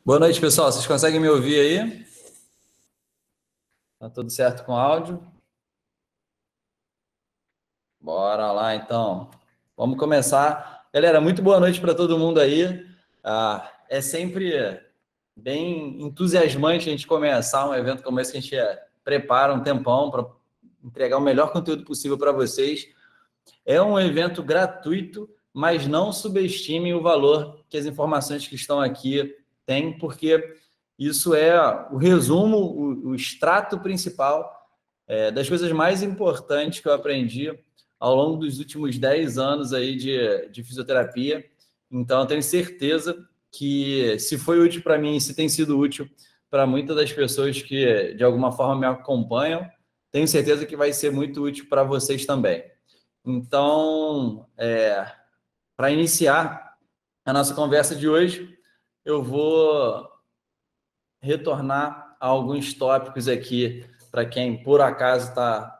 Boa noite, pessoal. Vocês conseguem me ouvir aí? Tá tudo certo com o áudio? Bora lá, então. Vamos começar. Galera, muito boa noite para todo mundo aí. É sempre bem entusiasmante a gente começar um evento como esse que a gente prepara um tempão para entregar o melhor conteúdo possível para vocês. É um evento gratuito, mas não subestimem o valor que as informações que estão aqui têm, porque isso é o resumo, o extrato principal das coisas mais importantes que eu aprendi ao longo dos últimos 10 anos aí de fisioterapia. Então, eu tenho certeza que se foi útil para mim, se tem sido útil para muitas das pessoas que de alguma forma me acompanham, tenho certeza que vai ser muito útil para vocês também. Então, para iniciar a nossa conversa de hoje, eu vou retornar a alguns tópicos aqui para quem, por acaso, está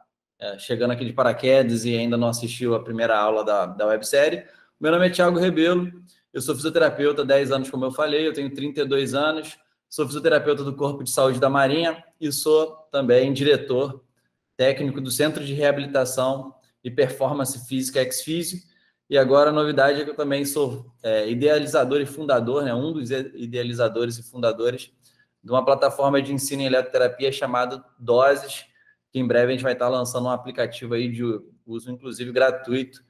chegando aqui de paraquedas e ainda não assistiu a primeira aula da websérie. Meu nome é Thiago Rebelo, eu sou fisioterapeuta há 10 anos, como eu falei, eu tenho 32 anos, sou fisioterapeuta do Corpo de Saúde da Marinha e sou também diretor técnico do Centro de Reabilitação e Performance Física Ex-Físio. E agora a novidade é que eu também sou idealizador e fundador, um dos idealizadores e fundadores de uma plataforma de ensino em eletroterapia chamada Doses, que em breve a gente vai estar lançando um aplicativo aí de uso, inclusive, gratuito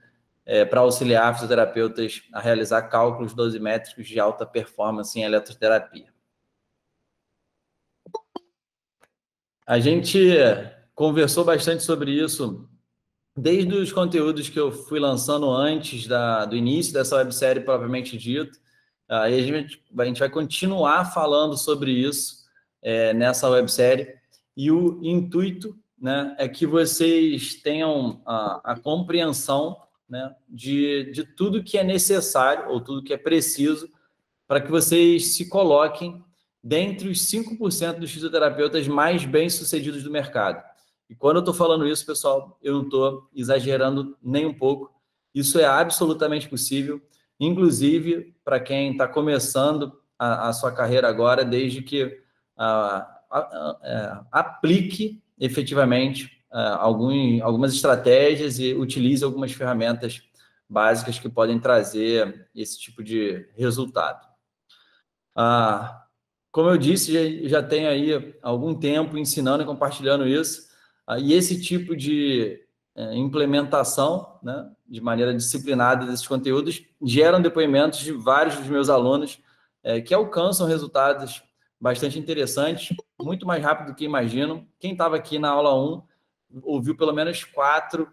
para auxiliar fisioterapeutas a realizar cálculos dosimétricos de alta performance em eletroterapia. A gente conversou bastante sobre isso desde os conteúdos que eu fui lançando antes do início dessa websérie propriamente dito. Aí a gente vai continuar falando sobre isso nessa websérie. E o intuito, né, é que vocês tenham a compreensão, né, de tudo que é necessário ou tudo que é preciso para que vocês se coloquem dentre os 5% dos fisioterapeutas mais bem-sucedidos do mercado. E quando eu estou falando isso, pessoal, eu não estou exagerando nem um pouco. Isso é absolutamente possível, inclusive para quem está começando a sua carreira agora, desde que aplique efetivamente algumas estratégias e utilize algumas ferramentas básicas que podem trazer esse tipo de resultado. Como eu disse, já tenho aí algum tempo ensinando e compartilhando isso, e esse tipo de implementação, né, de maneira disciplinada desses conteúdos, geram depoimentos de vários dos meus alunos que alcançam resultados bastante interessantes, muito mais rápido do que imaginam. Quem estava aqui na aula 1 ouviu pelo menos 4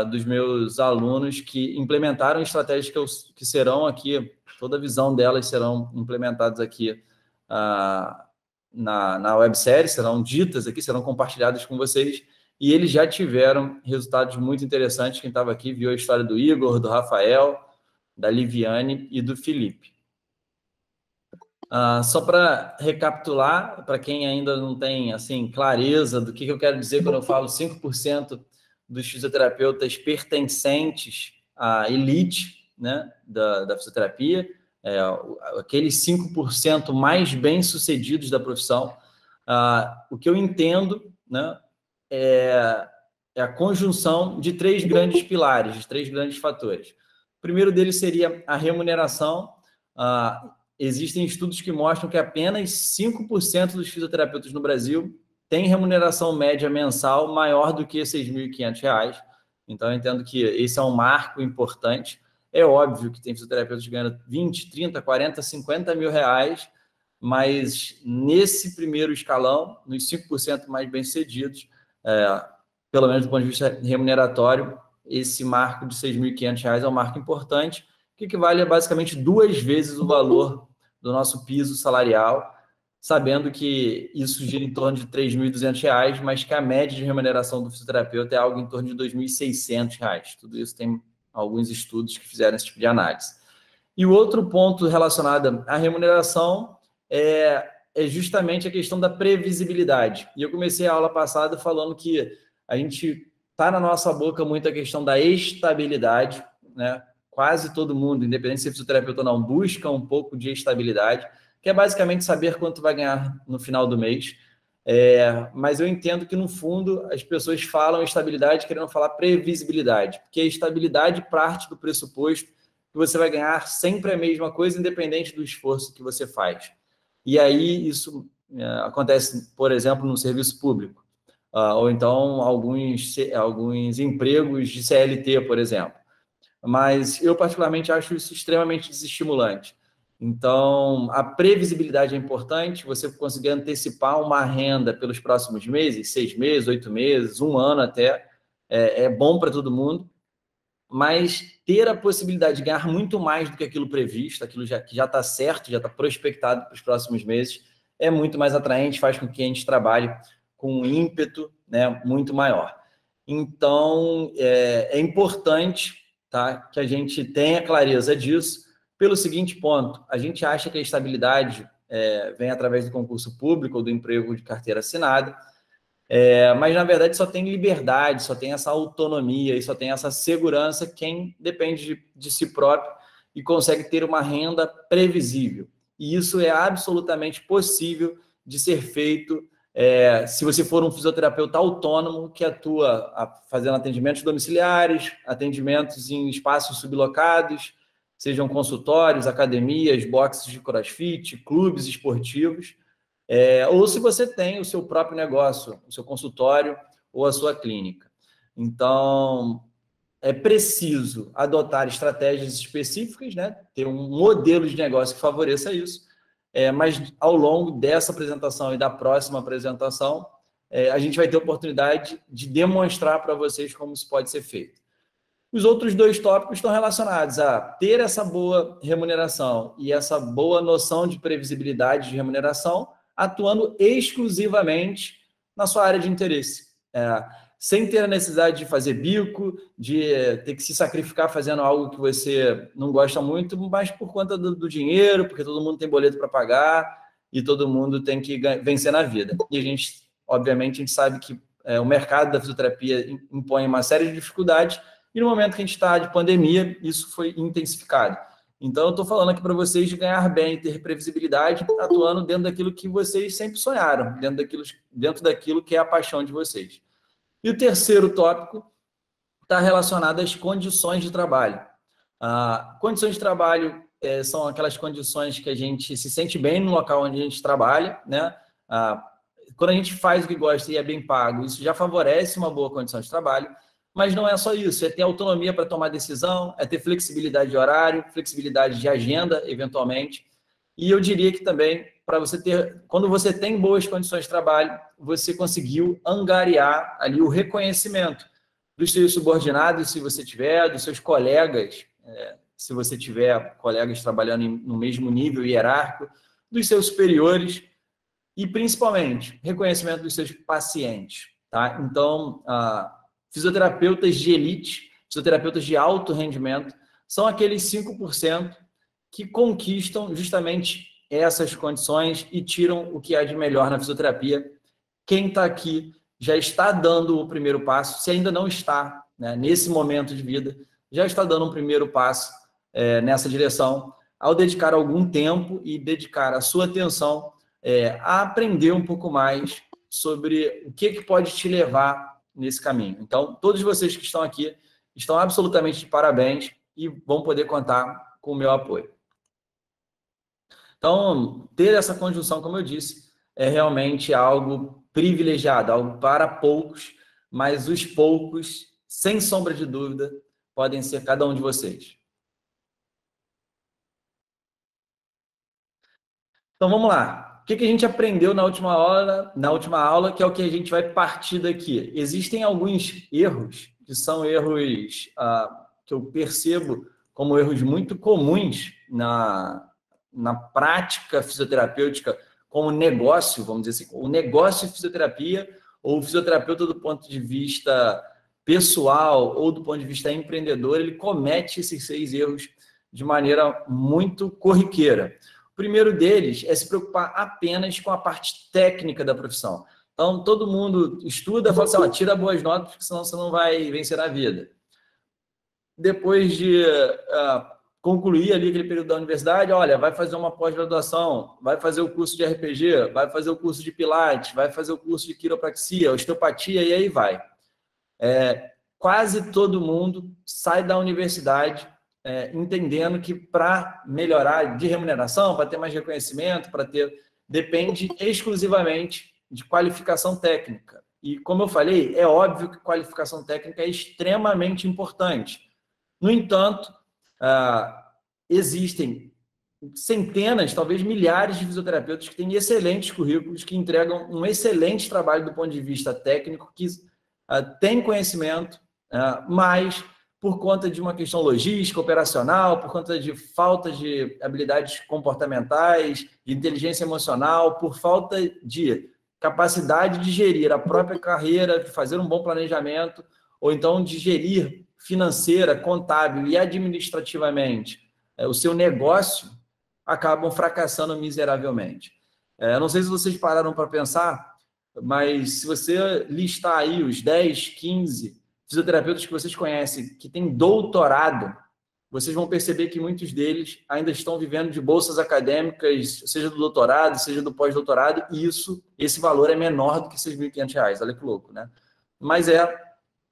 dos meus alunos que implementaram estratégias que serão aqui, toda a visão delas serão implementadas aqui na websérie, serão ditas aqui, serão compartilhadas com vocês, e eles já tiveram resultados muito interessantes. Quem estava aqui viu a história do Igor, do Rafael, da Liviane e do Felipe. Só para recapitular, para quem ainda não tem assim, clareza do que eu quero dizer quando eu falo 5% dos fisioterapeutas pertencentes à elite, né, da fisioterapia, aqueles 5% mais bem-sucedidos da profissão. O que eu entendo, né, é a conjunção de 3 grandes pilares, de 3 grandes fatores. O primeiro deles seria a remuneração. Existem estudos que mostram que apenas 5% dos fisioterapeutas no Brasil têm remuneração média mensal maior do que R$ 6.500. Então, eu entendo que esse é um marco importante. É óbvio que tem fisioterapeutas ganhando 20, 30, 40, 50 mil reais, mas nesse primeiro escalão, nos 5% mais bem-sucedidos, pelo menos do ponto de vista remuneratório, esse marco de R$ 6.500 é um marco importante, que equivale a basicamente 2 vezes o valor do nosso piso salarial, sabendo que isso gira em torno de R$ 3.200, mas que a média de remuneração do fisioterapeuta é algo em torno de R$ 2.600. Tudo isso tem alguns estudos que fizeram esse tipo de análise. E o outro ponto relacionado à remuneração é justamente a questão da previsibilidade. E eu comecei a aula passada falando que a gente está na nossa boca muito a questão da estabilidade, né? Quase todo mundo, independente de ser fisioterapeuta ou não, busca um pouco de estabilidade. que é basicamente saber quanto vai ganhar no final do mês. Mas eu entendo que, no fundo, as pessoas falam estabilidade querendo falar previsibilidade, porque a estabilidade parte do pressuposto que você vai ganhar sempre a mesma coisa, independente do esforço que você faz. E aí isso acontece, por exemplo, no serviço público, ou então alguns empregos de CLT, por exemplo. Mas eu, particularmente, acho isso extremamente desestimulante. Então, a previsibilidade é importante, você conseguir antecipar uma renda pelos próximos meses, 6 meses, 8 meses, 1 ano até, é bom para todo mundo, mas ter a possibilidade de ganhar muito mais do que aquilo previsto, aquilo que já está certo, já está prospectado para os próximos meses, é muito mais atraente, faz com que a gente trabalhe com um ímpeto, né, muito maior. Então, é importante, tá, que a gente tenha clareza disso, pelo seguinte ponto: a gente acha que a estabilidade vem através do concurso público ou do emprego de carteira assinada, mas, na verdade, só tem liberdade, só tem essa autonomia e só tem essa segurança quem depende de si próprio e consegue ter uma renda previsível. E isso é absolutamente possível de ser feito se você for um fisioterapeuta autônomo que atua fazendo atendimentos domiciliares, atendimentos em espaços sublocados, sejam consultórios, academias, boxes de crossfit, clubes esportivos, ou se você tem o seu próprio negócio, o seu consultório ou a sua clínica. Então, é preciso adotar estratégias específicas, né? Ter um modelo de negócio que favoreça isso, mas ao longo dessa apresentação e da próxima apresentação, a gente vai ter a oportunidade de demonstrar para vocês como isso pode ser feito. Os outros 2 tópicos estão relacionados a ter essa boa remuneração e essa boa noção de previsibilidade de remuneração, atuando exclusivamente na sua área de interesse, sem ter a necessidade de fazer bico, de ter que se sacrificar fazendo algo que você não gosta muito, mas por conta do dinheiro, porque todo mundo tem boleto para pagar e todo mundo tem que vencer na vida. E a gente, obviamente, a gente sabe que o mercado da fisioterapia impõe uma série de dificuldades, e no momento que a gente está de pandemia, isso foi intensificado. Então, eu estou falando aqui para vocês de ganhar bem, ter previsibilidade, atuando dentro daquilo que vocês sempre sonharam, dentro daquilo que é a paixão de vocês. E o terceiro tópico está relacionado às condições de trabalho. Condições de trabalho são aquelas condições que a gente se sente bem no local onde a gente trabalha, né? Quando a gente faz o que gosta e é bem pago, isso já favorece uma boa condição de trabalho. Mas não é só isso, é ter autonomia para tomar decisão, é ter flexibilidade de horário, flexibilidade de agenda, eventualmente. E eu diria que também, para você ter, quando você tem boas condições de trabalho, você conseguiu angariar ali o reconhecimento dos seus subordinados, se você tiver, dos seus colegas, se você tiver colegas trabalhando no mesmo nível hierárquico, dos seus superiores e, principalmente, reconhecimento dos seus pacientes, tá? Então, fisioterapeutas de elite, fisioterapeutas de alto rendimento, são aqueles 5% que conquistam justamente essas condições e tiram o que há de melhor na fisioterapia. Quem está aqui já está dando o primeiro passo, se ainda não está, né, nesse momento de vida, já está dando um primeiro passo nessa direção, ao dedicar algum tempo e dedicar a sua atenção a aprender um pouco mais sobre o que pode te levar nesse caminho. Então, todos vocês que estão aqui estão absolutamente de parabéns e vão poder contar com o meu apoio. Então, ter essa conjunção, como eu disse, é realmente algo privilegiado, algo para poucos, mas os poucos, sem sombra de dúvida, podem ser cada um de vocês. Então, vamos lá. O que a gente aprendeu na última aula, que é o que a gente vai partir daqui? Existem alguns erros, que são erros que eu percebo como erros muito comuns na prática fisioterapêutica como negócio, vamos dizer assim, o negócio de fisioterapia ou o fisioterapeuta do ponto de vista pessoal ou do ponto de vista empreendedor, ele comete esses 6 erros de maneira muito corriqueira. O primeiro deles é se preocupar apenas com a parte técnica da profissão. Então, todo mundo estuda, fala assim, tira boas notas, porque senão você não vai vencer na vida. Depois de concluir ali aquele período da universidade, olha, vai fazer uma pós-graduação, vai fazer o curso de RPG, vai fazer o curso de Pilates, vai fazer o curso de quiropraxia, osteopatia, e aí vai. Quase todo mundo sai da universidade entendendo que para melhorar de remuneração, para ter mais reconhecimento, depende exclusivamente de qualificação técnica. E, como eu falei, é óbvio que qualificação técnica é extremamente importante. No entanto, existem centenas, talvez milhares de fisioterapeutas que têm excelentes currículos, que entregam um excelente trabalho do ponto de vista técnico, que têm conhecimento, mas por conta de uma questão logística, operacional, por conta de falta de habilidades comportamentais, de inteligência emocional, por falta de capacidade de gerir a própria carreira, de fazer um bom planejamento, ou então de gerir financeira, contábil e administrativamente o seu negócio, acabam fracassando miseravelmente. Não sei se vocês pararam para pensar, mas se você listar aí os 10, 15 fisioterapeutas que vocês conhecem que têm doutorado, vocês vão perceber que muitos deles ainda estão vivendo de bolsas acadêmicas, seja do doutorado, seja do pós-doutorado, e esse valor é menor do que R$ 6.500. Olha que louco, né? Mas é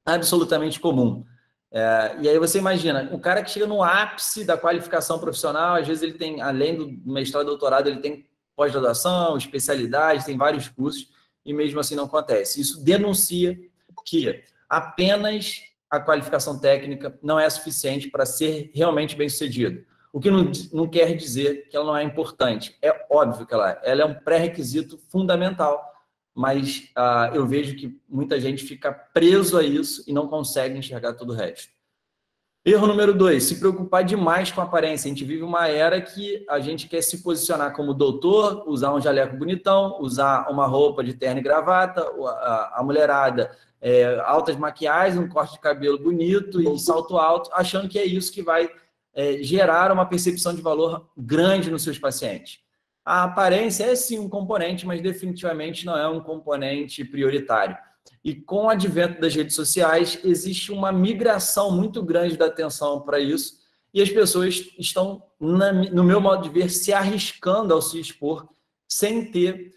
absolutamente comum. E aí você imagina, o cara que chega no ápice da qualificação profissional, às vezes ele tem, além do mestrado e doutorado, ele tem pós-graduação, especialidade, tem vários cursos, e mesmo assim não acontece. Isso denuncia que apenas a qualificação técnica não é suficiente para ser realmente bem-sucedido. O que não quer dizer que ela não é importante. É óbvio que ela é um pré-requisito fundamental, mas eu vejo que muita gente fica preso a isso e não consegue enxergar todo o resto. Erro número 2, se preocupar demais com a aparência. A gente vive uma era que a gente quer se posicionar como doutor, usar um jaleco bonitão, usar uma roupa de terno e gravata, a mulherada, altas maquiagens, um corte de cabelo bonito e salto alto, achando que é isso que vai gerar uma percepção de valor grande nos seus pacientes. A aparência é sim um componente, mas definitivamente não é um componente prioritário. E com o advento das redes sociais, existe uma migração muito grande da atenção para isso, e as pessoas estão, no meu modo de ver, se arriscando ao se expor, sem ter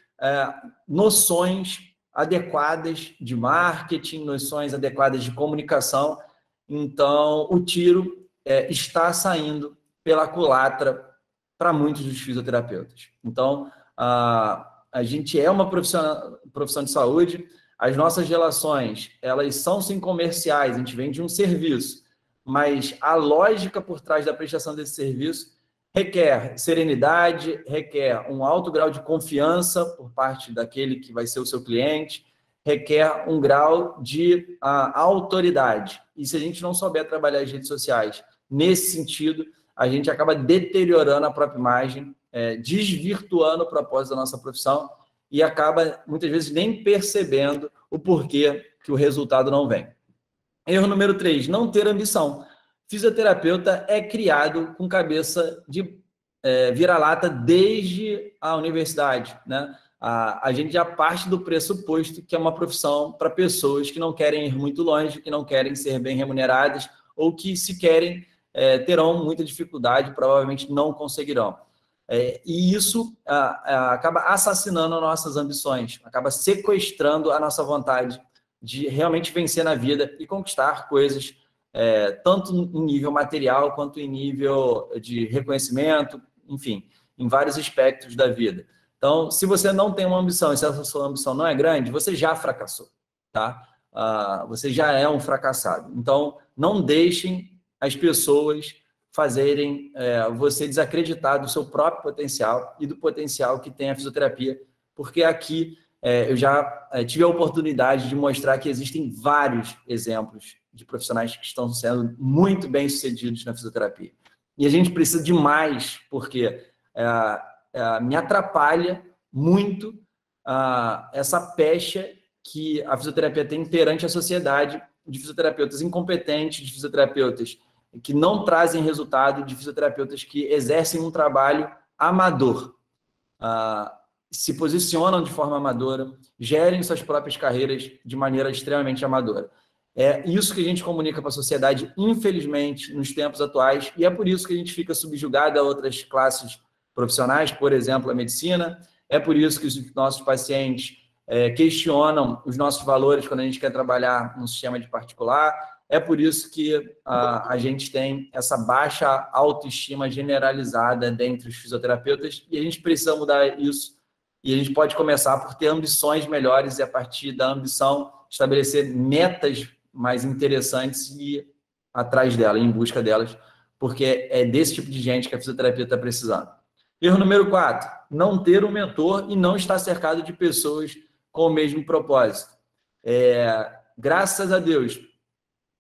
noções adequadas de marketing, noções adequadas de comunicação. Então, o tiro está saindo pela culatra para muitos dos fisioterapeutas. Então, a gente é uma profissão de saúde. As nossas relações, elas são sim comerciais, a gente vende um serviço, mas a lógica por trás da prestação desse serviço requer serenidade, requer um alto grau de confiança por parte daquele que vai ser o seu cliente, requer um grau de autoridade. E se a gente não souber trabalhar as redes sociais nesse sentido, a gente acaba deteriorando a própria imagem, desvirtuando o propósito da nossa profissão, e acaba, muitas vezes, nem percebendo o porquê que o resultado não vem. Erro número 3, não ter ambição. Fisioterapeuta é criado com cabeça de vira-lata desde a universidade, né? A gente já parte do pressuposto que é uma profissão para pessoas que não querem ir muito longe, que não querem ser bem remuneradas, ou que, se querem, terão muita dificuldade, provavelmente não conseguirão. E isso acaba assassinando nossas ambições, acaba sequestrando a nossa vontade de realmente vencer na vida e conquistar coisas, tanto em nível material quanto em nível de reconhecimento, enfim, em vários aspectos da vida. Então, se você não tem uma ambição e se essa sua ambição não é grande, você já fracassou, tá? Você já é um fracassado. Então, não deixem as pessoas fazerem você desacreditar do seu próprio potencial e do potencial que tem a fisioterapia, porque aqui eu já tive a oportunidade de mostrar que existem vários exemplos de profissionais que estão sendo muito bem-sucedidos na fisioterapia. E a gente precisa de mais, porque me atrapalha muito essa pecha que a fisioterapia tem perante a sociedade, de fisioterapeutas incompetentes, de fisioterapeutas que não trazem resultado, de fisioterapeutas que exercem um trabalho amador, se posicionam de forma amadora, gerem suas próprias carreiras de maneira extremamente amadora. É isso que a gente comunica para a sociedade, infelizmente, nos tempos atuais, e é por isso que a gente fica subjugado a outras classes profissionais, por exemplo, a medicina. É por isso que os nossos pacientes questionam os nossos valores quando a gente quer trabalhar num sistema de particular. É por isso que a gente tem essa baixa autoestima generalizada dentre os fisioterapeutas, e a gente precisa mudar isso. E a gente pode começar por ter ambições melhores e, a partir da ambição, estabelecer metas mais interessantes e ir atrás delas, em busca delas, porque é desse tipo de gente que a fisioterapia está precisando. Erro número 4, não ter um mentor e não estar cercado de pessoas com o mesmo propósito. Graças a Deus,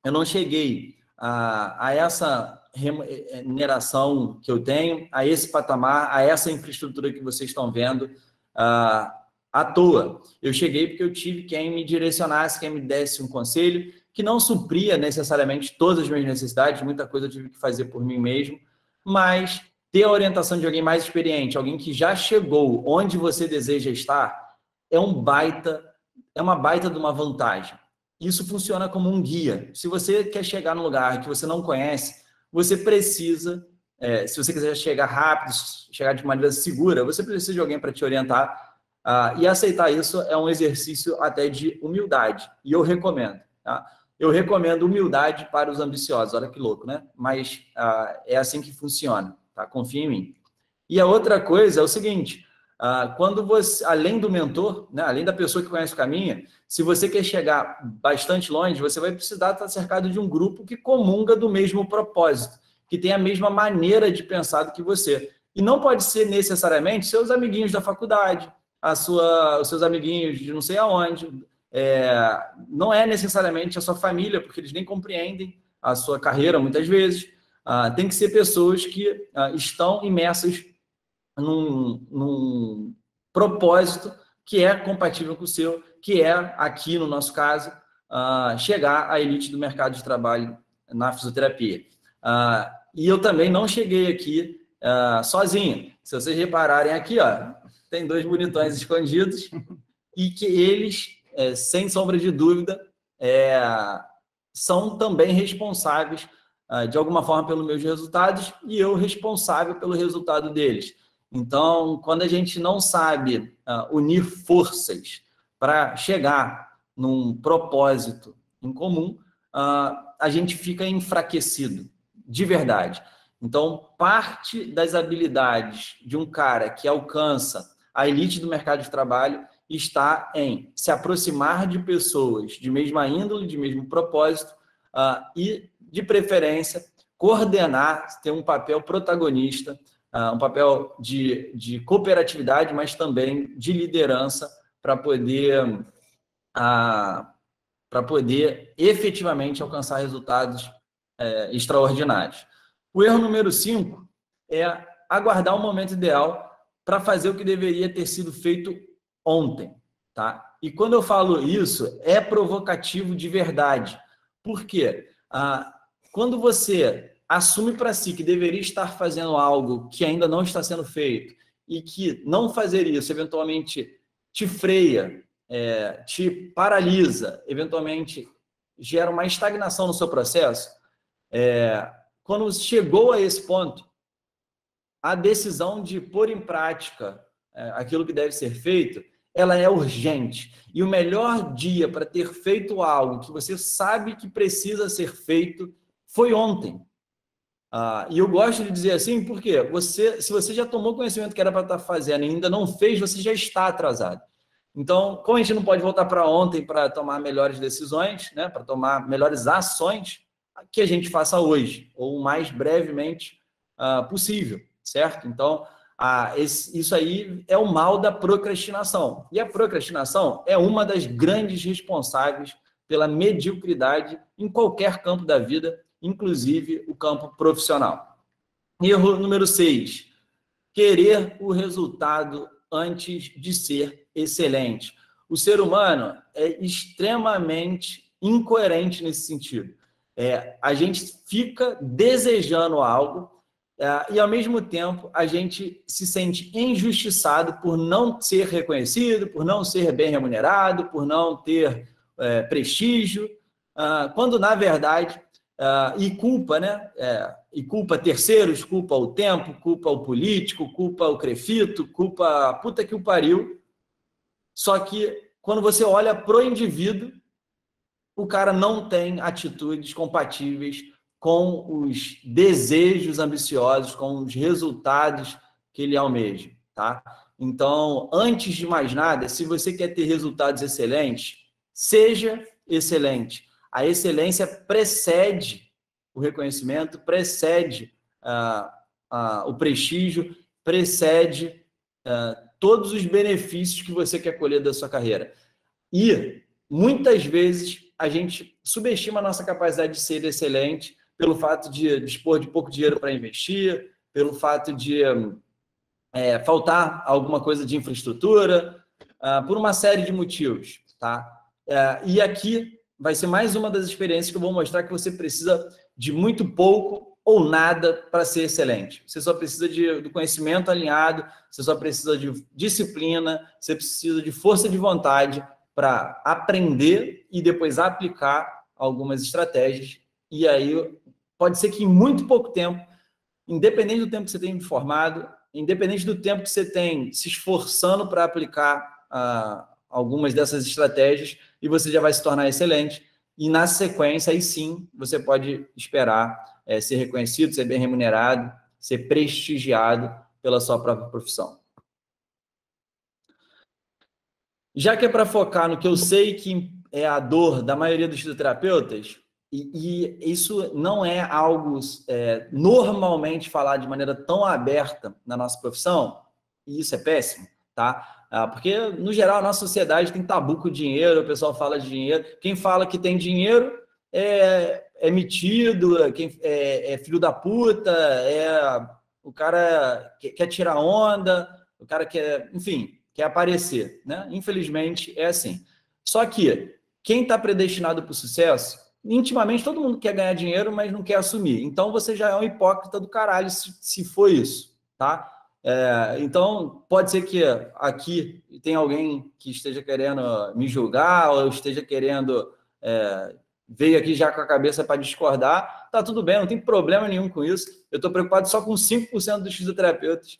eu não cheguei a essa remuneração que eu tenho, a esse patamar, a essa infraestrutura que vocês estão vendo, à toa. Eu cheguei porque eu tive quem me direcionasse, quem me desse um conselho, que não supria necessariamente todas as minhas necessidades, muita coisa eu tive que fazer por mim mesmo, mas ter a orientação de alguém mais experiente, alguém que já chegou onde você deseja estar, é uma baita de uma vantagem. Isso funciona como um guia. Se você quer chegar num lugar que você não conhece, você precisa, se você quiser chegar rápido, chegar de maneira segura, você precisa de alguém para te orientar. E aceitar isso é um exercício até de humildade. E eu recomendo. Tá? Eu recomendo humildade para os ambiciosos. Olha que louco, né? Mas é assim que funciona. Tá? Confia em mim. E a outra coisa é o seguinte, quando você, além do mentor, né, além da pessoa que conhece o caminho, se você quer chegar bastante longe, você vai precisar estar cercado de um grupo que comunga do mesmo propósito, que tem a mesma maneira de pensar do que você. E não pode ser necessariamente seus amiguinhos da faculdade, os seus amiguinhos de não sei aonde, não é necessariamente a sua família, porque eles nem compreendem a sua carreira muitas vezes. Tem que ser pessoas que estão imersas num propósito que é compatível com o seu, que é, aqui no nosso caso, chegar à elite do mercado de trabalho na fisioterapia. E eu também não cheguei aqui sozinho. Se vocês repararem aqui, ó, tem 2 bonitões escondidos e que eles, sem sombra de dúvida, são também responsáveis, de alguma forma, pelos meus resultados e eu responsável pelo resultado deles. Então, quando a gente não sabe unir forças para chegar num propósito em comum, a gente fica enfraquecido, de verdade. Então, parte das habilidades de um cara que alcança a elite do mercado de trabalho está em se aproximar de pessoas de mesma índole, de mesmo propósito, e, de preferência, coordenar, ter um papel protagonista, um papel de cooperatividade, mas também de liderança para poder efetivamente alcançar resultados extraordinários. O erro número 5 é aguardar o momento ideal para fazer o que deveria ter sido feito ontem. Tá? E quando eu falo isso, é provocativo de verdade. Por quê? Quando você assume para si que deveria estar fazendo algo que ainda não está sendo feito e que não fazer isso eventualmente te freia, te paralisa, eventualmente gera uma estagnação no seu processo, quando chegou a esse ponto, a decisão de pôr em prática aquilo que deve ser feito, ela é urgente. E o melhor dia para ter feito algo que você sabe que precisa ser feito foi ontem. E eu gosto de dizer assim, porque se você já tomou conhecimento que era para estar fazendo e ainda não fez, você já está atrasado. Então, como a gente não pode voltar para ontem para tomar melhores decisões, né, para tomar melhores ações, que a gente faça hoje, ou o mais brevemente possível, certo? Então, isso aí é o mal da procrastinação. E a procrastinação é uma das grandes responsáveis pela mediocridade em qualquer campo da vida, inclusive o campo profissional. Erro número 6, querer o resultado antes de ser excelente. O ser humano é extremamente incoerente nesse sentido. A gente fica desejando algo e, ao mesmo tempo, a gente se sente injustiçado por não ser reconhecido, por não ser bem remunerado, por não ter prestígio. quando, na verdade, e culpa, né? E culpa terceiros, culpa o tempo, culpa o político, culpa o crefito, culpa a puta que o pariu. Só que, quando você olha pro indivíduo, o cara não tem atitudes compatíveis com os desejos ambiciosos, com os resultados que ele almeja, tá? Então, antes de mais nada, se você quer ter resultados excelentes, seja excelente. A excelência precede o reconhecimento, precede o prestígio, precede todos os benefícios que você quer colher da sua carreira. E, muitas vezes, a gente subestima a nossa capacidade de ser excelente pelo fato de dispor de pouco dinheiro para investir, pelo fato de faltar alguma coisa de infraestrutura, por uma série de motivos, tá? E aqui vai ser mais uma das experiências que eu vou mostrar que você precisa de muito pouco ou nada para ser excelente. Você só precisa do conhecimento alinhado, você só precisa de disciplina, você precisa de força de vontade para aprender e depois aplicar algumas estratégias. E aí pode ser que em muito pouco tempo, independente do tempo que você tem formado, independente do tempo que você tem se esforçando para aplicar algumas dessas estratégias, e você já vai se tornar excelente. E na sequência, aí sim, você pode esperar ser reconhecido, ser bem remunerado, ser prestigiado pela sua própria profissão. Já que é para focar no que eu sei que é a dor da maioria dos fisioterapeutas, e isso não é algo normalmente falado de maneira tão aberta na nossa profissão, e isso é péssimo, tá? Porque, no geral, a nossa sociedade tem tabu com o dinheiro, o pessoal fala de dinheiro. Quem fala que tem dinheiro é metido, é filho da puta, o cara quer tirar onda, o cara quer, enfim, quer aparecer, né? Infelizmente, é assim. Só que quem está predestinado para o sucesso, intimamente todo mundo quer ganhar dinheiro, mas não quer assumir. Então, você já é um hipócrita do caralho se for isso, tá? Então, pode ser que aqui tem alguém que esteja querendo me julgar ou esteja querendo veio aqui já com a cabeça para discordar. Tá tudo bem, não tem problema nenhum com isso. Eu estou preocupado só com 5% dos fisioterapeutas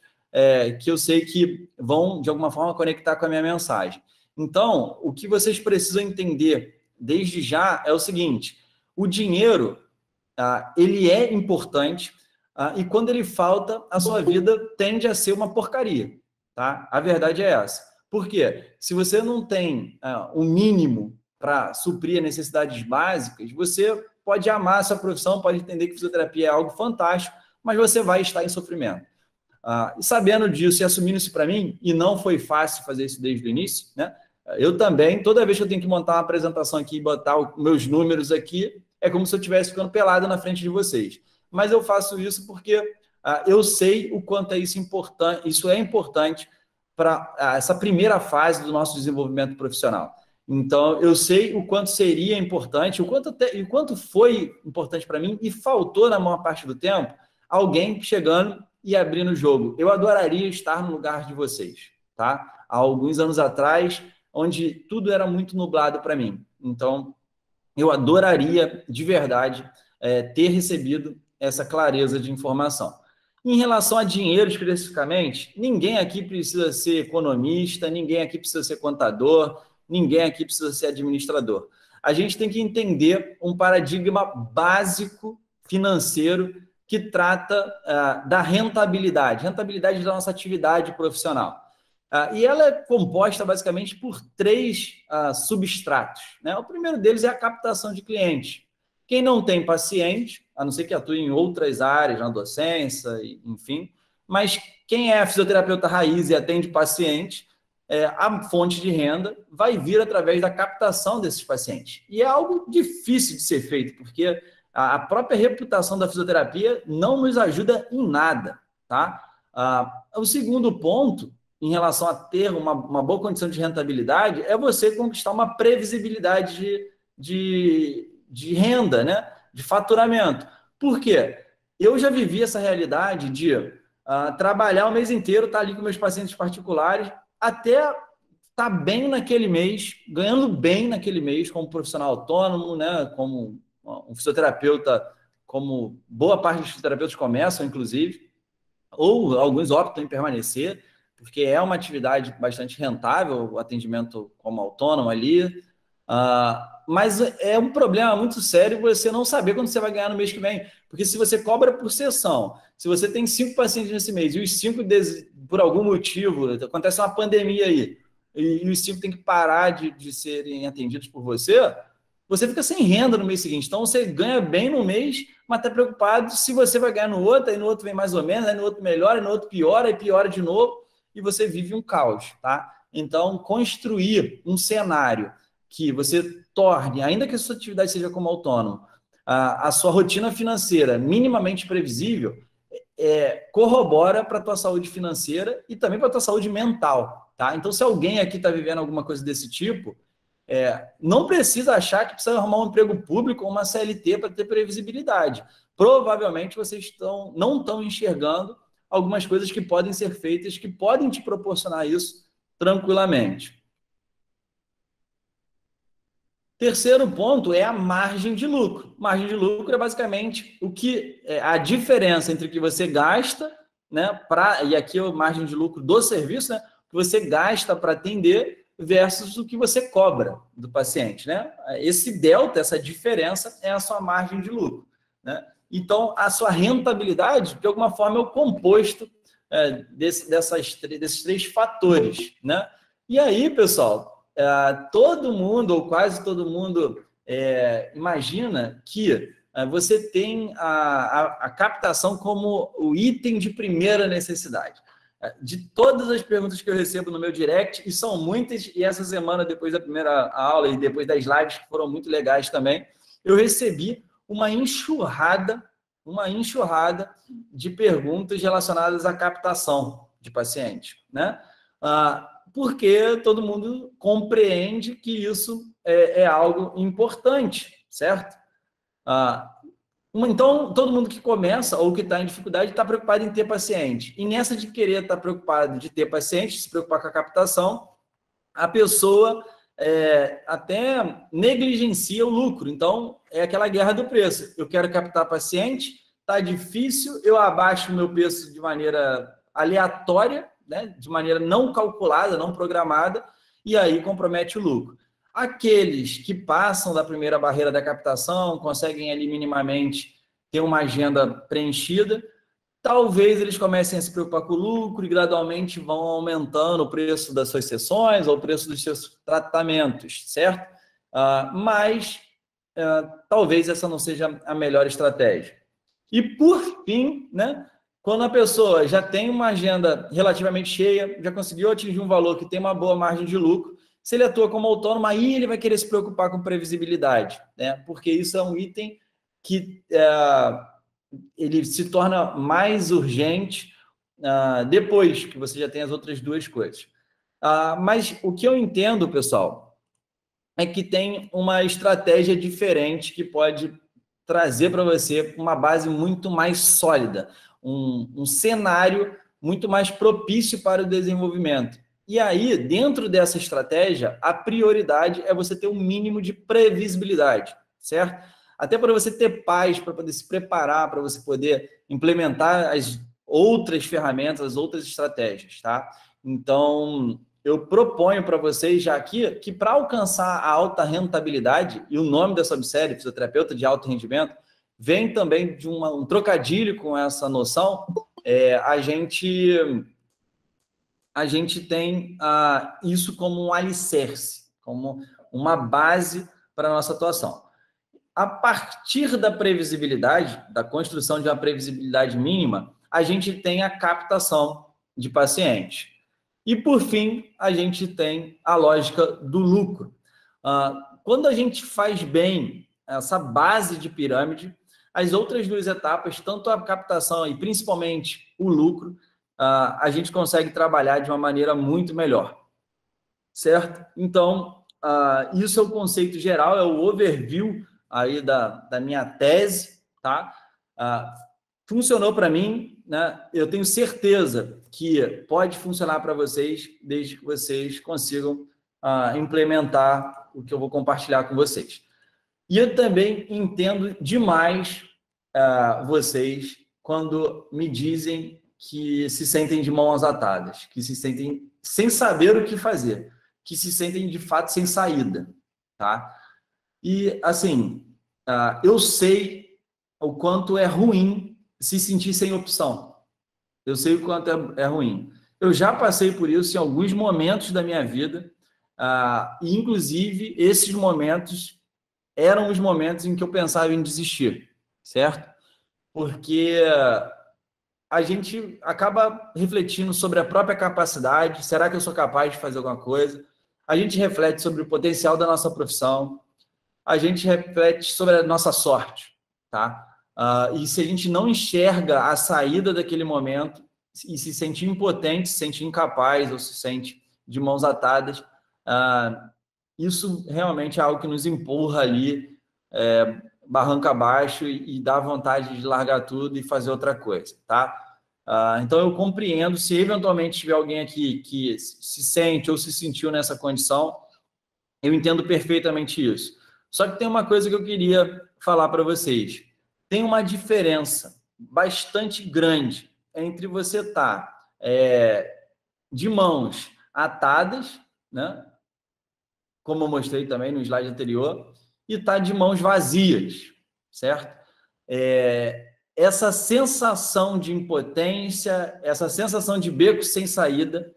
que eu sei que vão, de alguma forma, conectar com a minha mensagem. Então, o que vocês precisam entender desde já é o seguinte: o dinheiro, ele é importante, e quando ele falta, a sua vida tende a ser uma porcaria, tá? A verdade é essa. Por quê? Se você não tem o mínimo para suprir as necessidades básicas, você pode amar a sua profissão, pode entender que fisioterapia é algo fantástico, mas você vai estar em sofrimento. E sabendo disso e assumindo isso para mim, e não foi fácil fazer isso desde o início, né? Eu também, toda vez que eu tenho que montar uma apresentação aqui e botar os meus números aqui, é como se eu estivesse ficando pelado na frente de vocês. Mas eu faço isso porque eu sei o quanto isso é importante para essa primeira fase do nosso desenvolvimento profissional. Então, eu sei o quanto seria importante, o quanto foi importante para mim, e faltou, na maior parte do tempo, alguém chegando e abrindo o jogo. Eu adoraria estar no lugar de vocês, tá? Há alguns anos atrás, onde tudo era muito nublado para mim. Então, eu adoraria, de verdade, ter recebido essa clareza de informação. Em relação a dinheiro especificamente, ninguém aqui precisa ser economista, ninguém aqui precisa ser contador, ninguém aqui precisa ser administrador. A gente tem que entender um paradigma básico financeiro que trata da rentabilidade da nossa atividade profissional. E ela é composta basicamente por 3 substratos, né? O primeiro deles é a captação de clientes. Quem não tem paciente, a não ser que atue em outras áreas, na docência, enfim, mas quem é fisioterapeuta raiz e atende paciente, a fonte de renda vai vir através da captação desses pacientes. E é algo difícil de ser feito, porque a própria reputação da fisioterapia não nos ajuda em nada, tá? O segundo ponto, em relação a ter uma boa condição de rentabilidade, é você conquistar uma previsibilidade de renda, né? De faturamento. Por quê? Eu já vivi essa realidade de trabalhar o mês inteiro, estar ali com meus pacientes particulares, até está bem naquele mês, ganhando bem naquele mês como profissional autônomo, né? Como um fisioterapeuta, como boa parte dos fisioterapeutas começam, inclusive, ou alguns optam em permanecer, porque é uma atividade bastante rentável, o atendimento como autônomo ali. Mas é um problema muito sério você não saber quando você vai ganhar no mês que vem. Porque se você cobra por sessão, se você tem 5 pacientes nesse mês e os 5, por algum motivo, acontece uma pandemia aí, e os 5 têm que parar de serem atendidos por você, você fica sem renda no mês seguinte. Então você ganha bem no mês, mas está preocupado se você vai ganhar no outro, aí no outro vem mais ou menos, aí no outro melhora, aí no outro piora, aí piora de novo, e você vive um caos, tá? Então, construir um cenário que você torne, ainda que a sua atividade seja como autônomo, a sua rotina financeira minimamente previsível, corrobora para a tua saúde financeira e também para a tua saúde mental, tá? Então, se alguém aqui está vivendo alguma coisa desse tipo, não precisa achar que precisa arrumar um emprego público ou uma CLT para ter previsibilidade. Provavelmente vocês não estão enxergando algumas coisas que podem ser feitas, que podem te proporcionar isso tranquilamente. Terceiro ponto é a margem de lucro. Margem de lucro é basicamente a diferença entre o que você gasta, né, e aqui é a margem de lucro do serviço, né, que você gasta para atender versus o que você cobra do paciente, né? Esse delta, essa diferença é a sua margem de lucro, né? Então, a sua rentabilidade, de alguma forma, é o composto desses 3 fatores, né? E aí, pessoal, todo mundo, ou quase todo mundo, imagina que você tem a captação como o item de primeira necessidade. De todas as perguntas que eu recebo no meu direct, e são muitas, e essa semana, depois da primeira aula e depois das lives, que foram muito legais também, eu recebi uma enxurrada de perguntas relacionadas à captação de pacientes, né? Porque todo mundo compreende que isso é algo importante, certo? Então, todo mundo que começa ou que está em dificuldade está preocupado em ter paciente. E nessa de querer estar preocupado de ter paciente, se preocupar com a captação, a pessoa até negligencia o lucro. Então, é aquela guerra do preço. Eu quero captar paciente, está difícil, eu abaixo o meu preço de maneira aleatória, né, de maneira não calculada, não programada, e aí compromete o lucro. Aqueles que passam da primeira barreira da captação, conseguem ali minimamente ter uma agenda preenchida, talvez eles comecem a se preocupar com o lucro e gradualmente vão aumentando o preço das suas sessões ou o preço dos seus tratamentos, certo? Mas talvez essa não seja a melhor estratégia. E por fim, né, quando a pessoa já tem uma agenda relativamente cheia, já conseguiu atingir um valor que tem uma boa margem de lucro, se ele atua como autônomo, aí ele vai querer se preocupar com previsibilidade, né? Porque isso é um item que ele se torna mais urgente depois que você já tem as outras 2 coisas. Mas o que eu entendo, pessoal, é que tem uma estratégia diferente que pode trazer para você uma base muito mais sólida, um cenário muito mais propício para o desenvolvimento. E aí, dentro dessa estratégia, a prioridade é você ter um mínimo de previsibilidade, certo? Até para você ter paz, para poder se preparar, para você poder implementar as outras ferramentas, as outras estratégias, tá? Então, eu proponho para vocês já aqui que para alcançar a alta rentabilidade, e o nome dessa websérie, fisioterapeuta de alto rendimento, vem também de um trocadilho com essa noção, a gente tem isso como um alicerce, como uma base para a nossa atuação. A partir da previsibilidade, da construção de uma previsibilidade mínima, a gente tem a captação de pacientes. E, por fim, a gente tem a lógica do lucro. Quando a gente faz bem essa base de pirâmide, as outras 2 etapas, tanto a captação e principalmente o lucro, a gente consegue trabalhar de uma maneira muito melhor, certo? Então, isso é o conceito geral, é o overview aí da minha tese, tá? Funcionou para mim, né, eu tenho certeza que pode funcionar para vocês, desde que vocês consigam implementar o que eu vou compartilhar com vocês. E eu também entendo demais vocês quando me dizem que se sentem de mãos atadas, que se sentem sem saber o que fazer, que se sentem de fato sem saída, tá? E assim, eu sei o quanto é ruim se sentir sem opção. Eu sei o quanto é ruim. Eu já passei por isso em alguns momentos da minha vida, e inclusive esses momentos eram os momentos em que eu pensava em desistir, certo? Porque a gente acaba refletindo sobre a própria capacidade. Será que eu sou capaz de fazer alguma coisa? A gente reflete sobre o potencial da nossa profissão. A gente reflete sobre a nossa sorte, tá? E se a gente não enxerga a saída daquele momento e se sente impotente, se sente incapaz ou se sente de mãos atadas, isso realmente é algo que nos empurra ali, barranco abaixo, e dá vontade de largar tudo e fazer outra coisa, tá? Então, eu compreendo, se eventualmente tiver alguém aqui que se sente ou se sentiu nessa condição, eu entendo perfeitamente isso. Só que tem uma coisa que eu queria falar para vocês. Tem uma diferença bastante grande entre você estar de mãos atadas, né? Como eu mostrei também no slide anterior, e estar de mãos vazias, certo? Essa sensação de impotência, essa sensação de beco sem saída,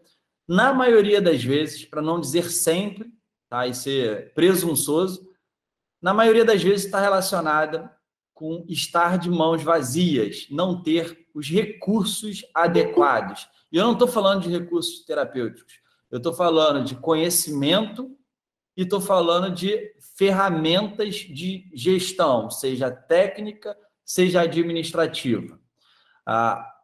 na maioria das vezes, para não dizer sempre, tá? E ser presunçoso, na maioria das vezes está relacionada com estar de mãos vazias, não ter os recursos adequados. E eu não estou falando de recursos terapêuticos, eu estou falando de conhecimento e estou falando de ferramentas de gestão, seja técnica, seja administrativa.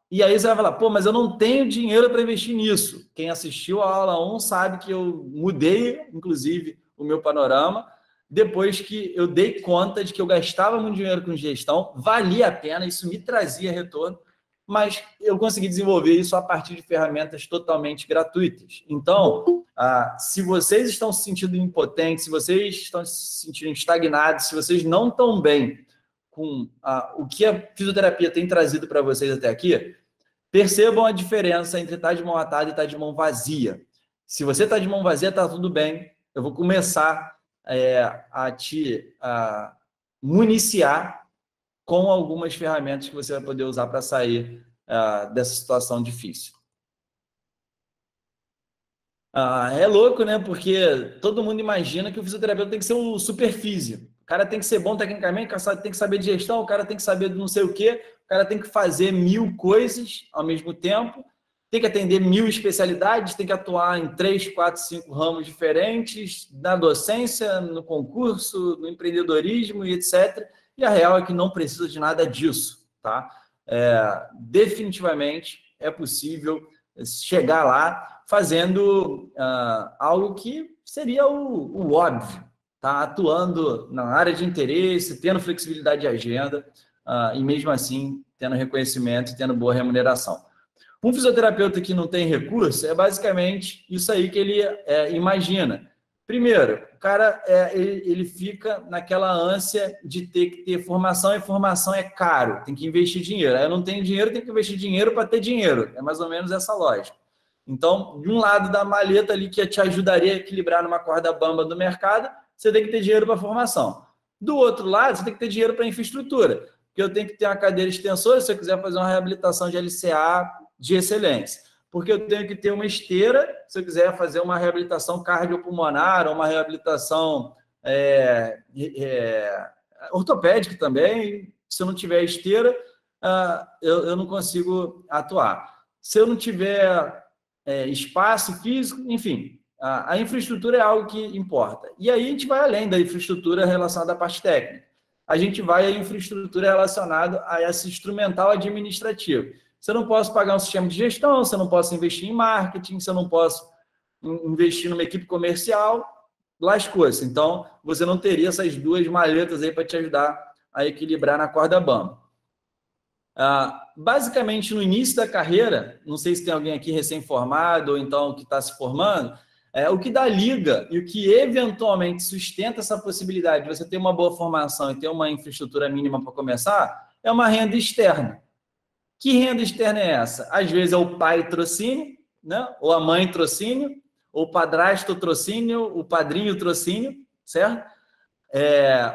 E aí você vai falar, pô, mas eu não tenho dinheiro para investir nisso. Quem assistiu a aula 1 sabe que eu mudei, inclusive, o meu panorama, depois que eu dei conta de que eu gastava muito dinheiro com gestão, valia a pena, isso me trazia retorno, mas eu consegui desenvolver isso a partir de ferramentas totalmente gratuitas. Então, se vocês estão se sentindo impotentes, se vocês estão se sentindo estagnados, se vocês não estão bem com o que a fisioterapia tem trazido para vocês até aqui, percebam a diferença entre estar de mão atada e estar de mão vazia. Se você está de mão vazia, está tudo bem. Eu vou começar a te municiar com algumas ferramentas que você vai poder usar para sair dessa situação difícil. É louco, né? Porque todo mundo imagina que o fisioterapeuta tem que ser o superfície. O cara tem que ser bom tecnicamente, o cara tem que saber de gestão, o cara tem que saber de não sei o quê, o cara tem que fazer 1000 coisas ao mesmo tempo, tem que atender 1000 especialidades, tem que atuar em 3, 4, 5 ramos diferentes, na docência, no concurso, no empreendedorismo e etc. E a real é que não precisa de nada disso, tá? Definitivamente é possível chegar lá fazendo algo que seria o óbvio, tá? Atuando na área de interesse, tendo flexibilidade de agenda e mesmo assim tendo reconhecimento e tendo boa remuneração. Um fisioterapeuta que não tem recurso é basicamente isso aí que ele imagina. Primeiro, o cara ele fica naquela ânsia de ter que ter formação, e formação é caro, tem que investir dinheiro. Eu não tenho dinheiro, tem que investir dinheiro para ter dinheiro. É mais ou menos essa lógica. Então, de um lado da maleta ali que te ajudaria a equilibrar numa corda bamba do mercado, você tem que ter dinheiro para formação. Do outro lado, você tem que ter dinheiro para infraestrutura, porque eu tenho que ter uma cadeira extensora se eu quiser fazer uma reabilitação de LCA de excelência, porque eu tenho que ter uma esteira se eu quiser fazer uma reabilitação cardiopulmonar ou uma reabilitação ortopédica também. Se eu não tiver esteira, eu não consigo atuar. Se eu não tiver espaço físico, enfim, a infraestrutura é algo que importa. E aí a gente vai além da infraestrutura relacionada à parte técnica. A gente vai à infraestrutura relacionada a esse instrumental administrativo. Se eu não posso pagar um sistema de gestão, se eu não posso investir em marketing, se eu não posso investir numa equipe comercial, lascou-se. Então, você não teria essas duas maletas aí para te ajudar a equilibrar na corda bamba. Basicamente, no início da carreira, não sei se tem alguém aqui recém-formado ou então que está se formando, o que dá liga e o que eventualmente sustenta essa possibilidade de você ter uma boa formação e ter uma infraestrutura mínima para começar é uma renda externa. Que renda externa é essa? Às vezes é o pai trocínio, né? Ou a mãe trocínio, ou o padrasto trocínio, o padrinho trocínio, certo?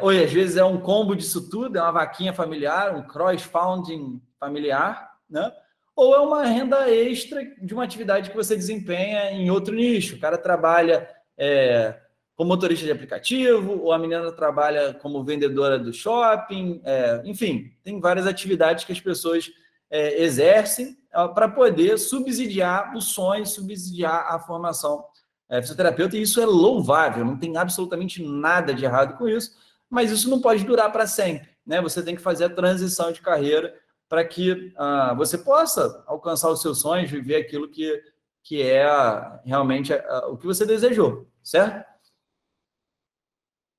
Ou às vezes é um combo disso tudo, é uma vaquinha familiar, um crowdfunding familiar, né? Ou é uma renda extra de uma atividade que você desempenha em outro nicho. O cara trabalha como motorista de aplicativo, ou a menina trabalha como vendedora do shopping, enfim, tem várias atividades que as pessoas exercem para poder subsidiar o sonho, subsidiar a formação fisioterapeuta, e isso é louvável, não tem absolutamente nada de errado com isso, mas isso não pode durar para sempre, né? Você tem que fazer a transição de carreira para que você possa alcançar os seus sonhos, viver aquilo que é realmente o que você desejou, certo?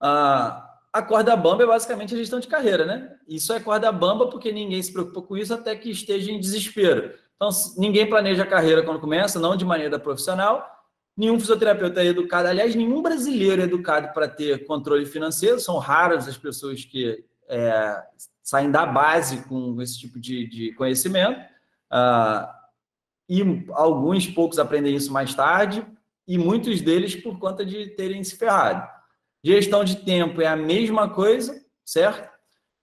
A corda bamba é basicamente a gestão de carreira, né? Isso é corda bamba porque ninguém se preocupa com isso até que esteja em desespero. Então, ninguém planeja a carreira quando começa, não de maneira profissional. Nenhum fisioterapeuta é educado, aliás, nenhum brasileiro é educado para ter controle financeiro. São raras as pessoas que saem da base com esse tipo de conhecimento. E alguns poucos aprendem isso mais tarde, e muitos deles por conta de terem se ferrado. Gestão de tempo é a mesma coisa, certo?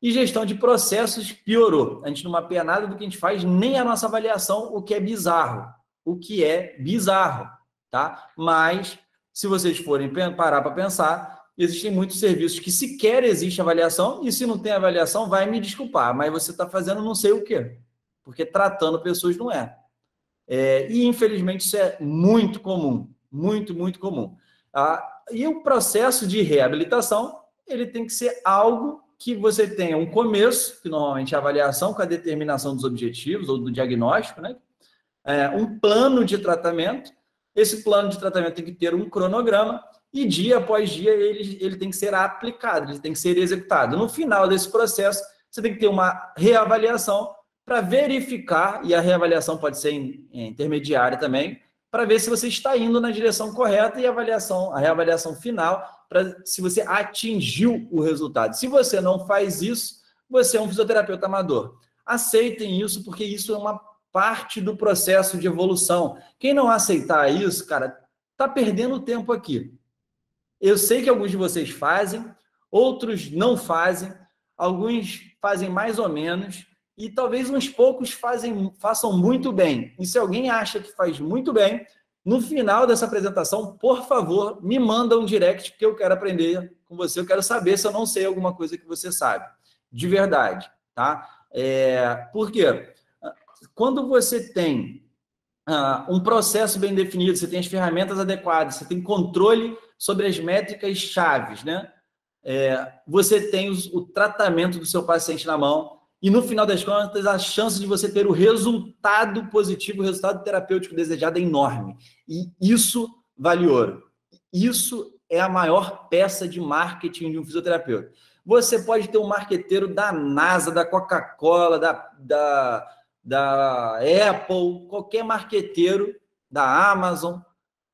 E gestão de processos piorou. A gente não mapeia nada do que a gente faz, nem a nossa avaliação, o que é bizarro. O que é bizarro, tá? Mas, se vocês forem parar para pensar, existem muitos serviços que sequer existe avaliação, e se não tem avaliação, vai me desculpar, mas você está fazendo não sei o quê, porque tratando pessoas não é. E, infelizmente, isso é muito comum, muito, muito comum. E o processo de reabilitação, ele tem que ser algo que você tenha um começo, que normalmente é a avaliação com a determinação dos objetivos ou do diagnóstico, né? Um plano de tratamento. Esse plano de tratamento tem que ter um cronograma e dia após dia ele tem que ser aplicado, ele tem que ser executado. No final desse processo, você tem que ter uma reavaliação para verificar, e a reavaliação pode ser intermediária também, para ver se você está indo na direção correta, e a reavaliação final, para se você atingiu o resultado. Se você não faz isso, você é um fisioterapeuta amador. Aceitem isso, porque isso é uma parte do processo de evolução. Quem não aceitar isso, cara, está perdendo tempo aqui. Eu sei que alguns de vocês fazem, outros não fazem, alguns fazem mais ou menos, e talvez uns poucos façam muito bem. E se alguém acha que faz muito bem, no final dessa apresentação, por favor, me manda um direct, porque eu quero aprender com você, eu quero saber se eu não sei alguma coisa que você sabe, de verdade, tá? Por quê? Quando você tem um processo bem definido, você tem as ferramentas adequadas, você tem controle sobre as métricas chaves, né? Você tem o tratamento do seu paciente na mão, e no final das contas, a chance de você ter o resultado positivo, o resultado terapêutico desejado é enorme. E isso vale ouro. Isso é a maior peça de marketing de um fisioterapeuta. Você pode ter um marqueteiro da NASA, da Coca-Cola, da Apple, qualquer marqueteiro da Amazon,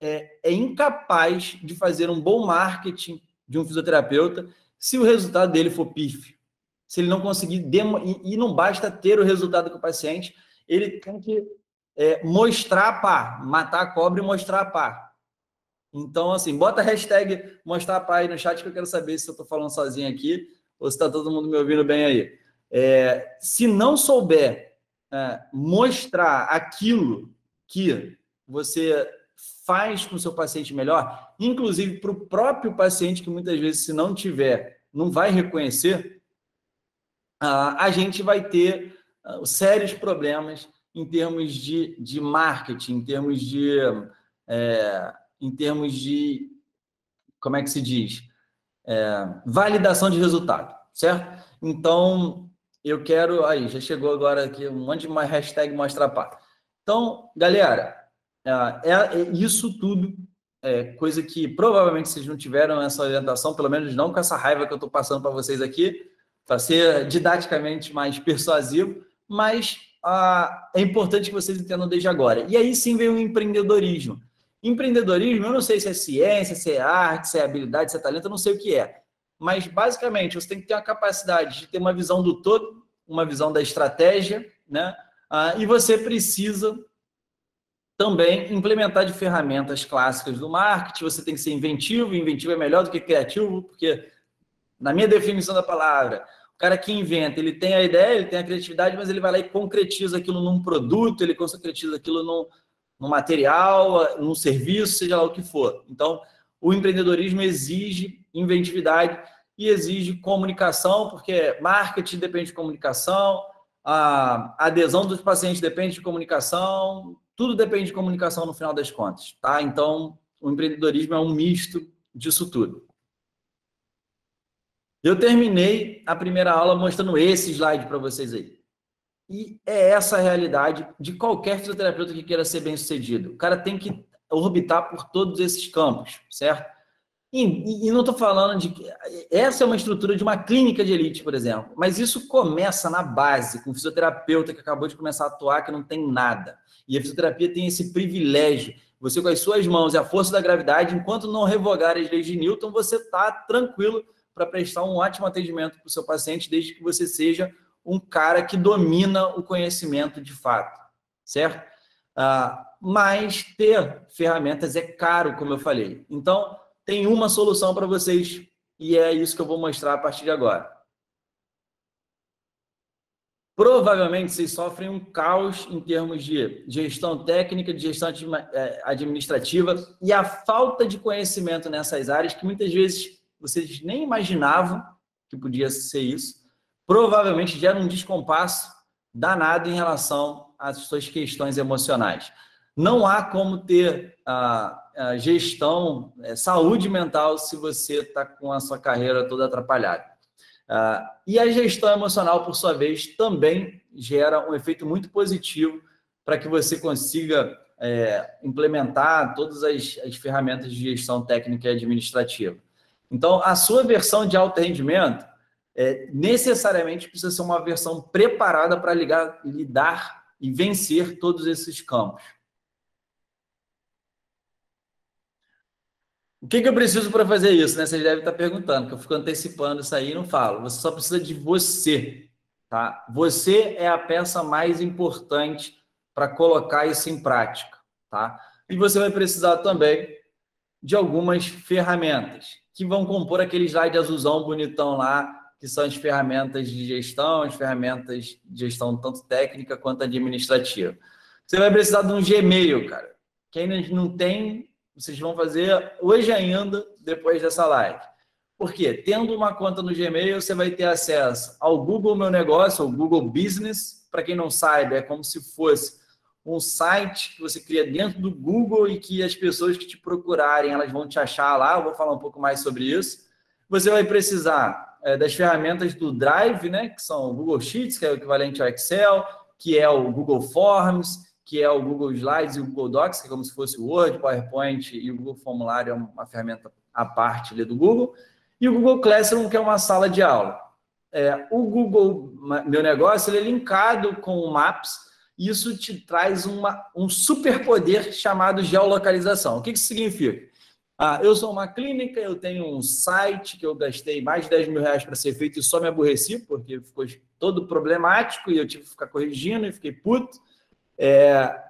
é incapaz de fazer um bom marketing de um fisioterapeuta se o resultado dele for pífio. Se ele não conseguir, e não basta ter o resultado com o paciente, ele tem que mostrar a pá, matar a cobra e mostrar a pá. Então, assim, bota a hashtag mostrar a pá aí no chat, que eu quero saber se eu estou falando sozinho aqui ou se está todo mundo me ouvindo bem aí. Se não souber mostrar aquilo que você faz com o seu paciente melhor, inclusive para o próprio paciente, que muitas vezes, se não tiver, não vai reconhecer, a gente vai ter sérios problemas em termos de marketing, em termos de como é que se diz? Validação de resultado, certo? Então, eu quero... Aí, já chegou agora aqui um monte de hashtag mostra pá. Então, galera, isso tudo é coisa que provavelmente vocês não tiveram essa orientação, pelo menos não com essa raiva que eu estou passando para vocês aqui, para ser didaticamente mais persuasivo, mas é importante que vocês entendam desde agora. E aí sim vem o empreendedorismo. Empreendedorismo, eu não sei se é ciência, se é arte, se é habilidade, se é talento, eu não sei o que é. Mas, basicamente, você tem que ter a capacidade de ter uma visão do todo, uma visão da estratégia, né? E você precisa também implementar de ferramentas clássicas do marketing. Você tem que ser inventivo, inventivo é melhor do que criativo, porque, na minha definição da palavra, o cara que inventa, ele tem a ideia, ele tem a criatividade, mas ele vai lá e concretiza aquilo num produto, ele concretiza aquilo num material, num serviço, seja lá o que for. Então, o empreendedorismo exige inventividade e exige comunicação, porque marketing depende de comunicação, a adesão dos pacientes depende de comunicação, tudo depende de comunicação no final das contas, tá? Então, o empreendedorismo é um misto disso tudo. Eu terminei a primeira aula mostrando esse slide para vocês aí. E é essa a realidade de qualquer fisioterapeuta que queira ser bem-sucedido. O cara tem que orbitar por todos esses campos, certo? E não estou falando de que essa é uma estrutura de uma clínica de elite, por exemplo, mas isso começa na base, com o fisioterapeuta que acabou de começar a atuar, que não tem nada. E a fisioterapia tem esse privilégio. Você, com as suas mãos e a força da gravidade, enquanto não revogar as leis de Newton, você está tranquilo para prestar um ótimo atendimento para o seu paciente, desde que você seja um cara que domina o conhecimento de fato, certo? Mas ter ferramentas é caro, como eu falei. Então, tem uma solução para vocês e é isso que eu vou mostrar a partir de agora. Provavelmente vocês sofrem um caos em termos de gestão técnica, de gestão administrativa e a falta de conhecimento nessas áreas que muitas vezes vocês nem imaginavam que podia ser isso. Provavelmente gera um descompasso danado em relação às suas questões emocionais. Não há como ter a gestão, saúde mental, se você está com a sua carreira toda atrapalhada. E a gestão emocional, por sua vez, também gera um efeito muito positivo para que você consiga implementar todas as ferramentas de gestão técnica e administrativa. Então, a sua versão de alto rendimento necessariamente precisa ser uma versão preparada para lidar e vencer todos esses campos. O que eu preciso para fazer isso, né? Vocês devem estar perguntando, que eu fico antecipando isso aí e não falo. Você só precisa de você, tá? Você é a peça mais importante para colocar isso em prática, tá? E você vai precisar também de algumas ferramentas que vão compor aquele slide azulzão bonitão lá, que são as ferramentas de gestão, as ferramentas de gestão tanto técnica quanto administrativa. Você vai precisar de um Gmail, cara. Quem não tem, vocês vão fazer hoje ainda, depois dessa live. Por quê? Tendo uma conta no Gmail, você vai ter acesso ao Google Meu Negócio, ao Google Business. Para quem não sabe, é como se fosse um site que você cria dentro do Google e que as pessoas que te procurarem, elas vão te achar lá. Eu vou falar um pouco mais sobre isso. Você vai precisar das ferramentas do Drive, né, que são o Google Sheets, que é o equivalente ao Excel, que é o Google Forms, que é o Google Slides e o Google Docs, que é como se fosse o Word, PowerPoint, e o Google Formulário é uma ferramenta à parte ali do Google, e o Google Classroom, que é uma sala de aula. O Google Meu Negócio, ele é linkado com o Maps, e isso te traz um superpoder chamado geolocalização. O que isso significa? Eu sou uma clínica, eu tenho um site que eu gastei mais de 10 mil reais para ser feito e só me aborreci, porque ficou todo problemático e eu tive que ficar corrigindo e fiquei puto.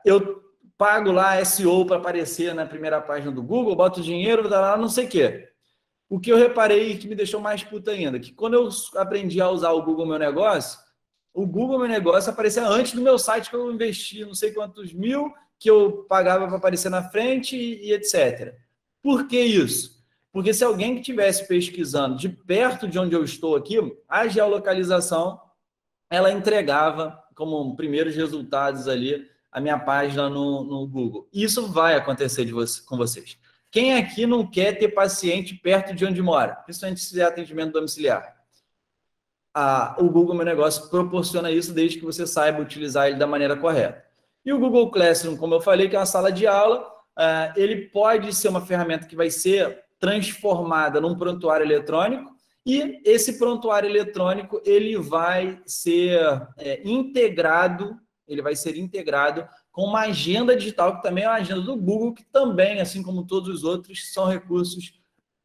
Eu pago lá SEO para aparecer na primeira página do Google, boto dinheiro, lá, não sei o quê. O que eu reparei que me deixou mais puto ainda, que quando eu aprendi a usar o Google Meu Negócio, o Google Meu Negócio aparecia antes do meu site que eu investi não sei quantos mil, que eu pagava para aparecer na frente e etc. Por que isso? Porque se alguém que estivesse pesquisando de perto de onde eu estou aqui, a geolocalização, ela entregava como primeiros resultados ali a minha página no Google. Isso vai acontecer com vocês. Quem aqui não quer ter paciente perto de onde mora? Principalmente se fizer atendimento domiciliar. O Google Meu Negócio proporciona isso desde que você saiba utilizar ele da maneira correta. E o Google Classroom, como eu falei, que é uma sala de aula, ele pode ser uma ferramenta que vai ser transformada num prontuário eletrônico E esse prontuário eletrônico, ele vai ser integrado, com uma agenda digital, que também é uma agenda do Google, que também, assim como todos os outros, são recursos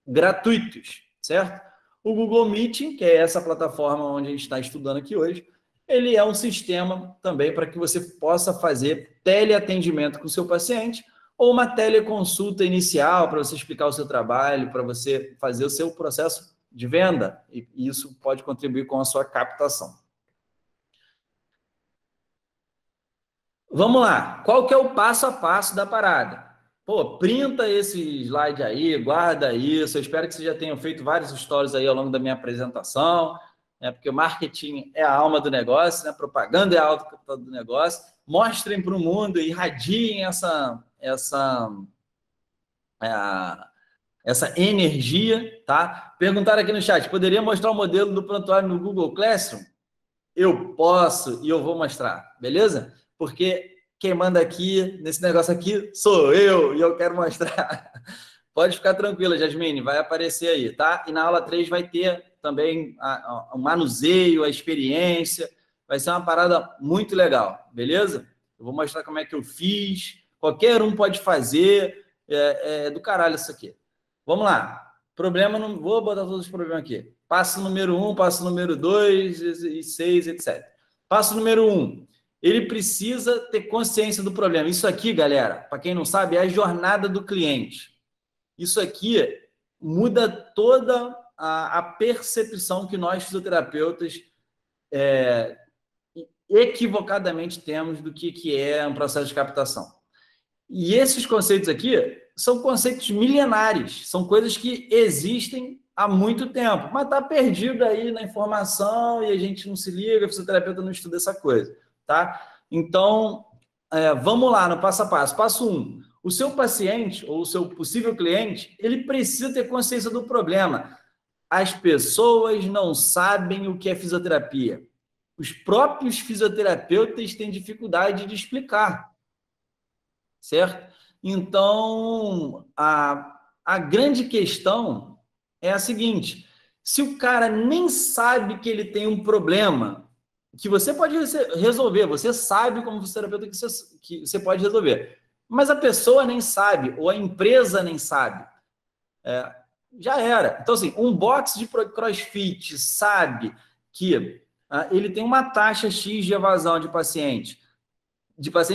gratuitos, certo? O Google Meeting, que é essa plataforma onde a gente está estudando aqui hoje, ele é um sistema também para que você possa fazer teleatendimento com o seu paciente ou uma teleconsulta inicial para você explicar o seu trabalho, para você fazer o seu processo de venda, e isso pode contribuir com a sua captação. Vamos lá, qual que é o passo a passo da parada? Pô, printa esse slide aí, guarda isso, eu espero que você já tenha feito vários stories aí ao longo da minha apresentação, né, porque o marketing é a alma do negócio, né, propaganda é a alma do negócio, mostrem para o mundo, irradiem essa energia, tá? Perguntaram aqui no chat, poderia mostrar o modelo do prontuário no Google Classroom? Eu posso e eu vou mostrar, beleza? Porque quem manda aqui, nesse negócio aqui, sou eu e eu quero mostrar. Pode ficar tranquila, Jasmine, vai aparecer aí, tá? E na aula 3 vai ter também o manuseio, a experiência, vai ser uma parada muito legal, beleza? Eu vou mostrar como é que eu fiz, qualquer um pode fazer, é do caralho isso aqui. Vamos lá, problema, não vou botar todos os problemas aqui. Passo número 1, passo número 2, e 6, etc. Passo número 1, ele precisa ter consciência do problema. Isso aqui, galera, para quem não sabe, é a jornada do cliente. Isso aqui muda toda a percepção que nós, fisioterapeutas, equivocadamente temos do que é um processo de captação. E esses conceitos aqui são conceitos milenares, são coisas que existem há muito tempo, mas está perdido aí na informação e a gente não se liga, o fisioterapeuta não estuda essa coisa, tá? Então, vamos lá no passo a passo. Passo 1. O seu paciente ou o seu possível cliente, ele precisa ter consciência do problema. As pessoas não sabem o que é fisioterapia. Os próprios fisioterapeutas têm dificuldade de explicar, certo? Então, a grande questão é a seguinte: se o cara nem sabe que ele tem um problema, que você pode resolver, você sabe como fisioterapeuta que você pode resolver, mas a pessoa nem sabe, ou a empresa nem sabe, já era. Então, assim, um box de crossfit sabe que ele tem uma taxa X de evasão de paciente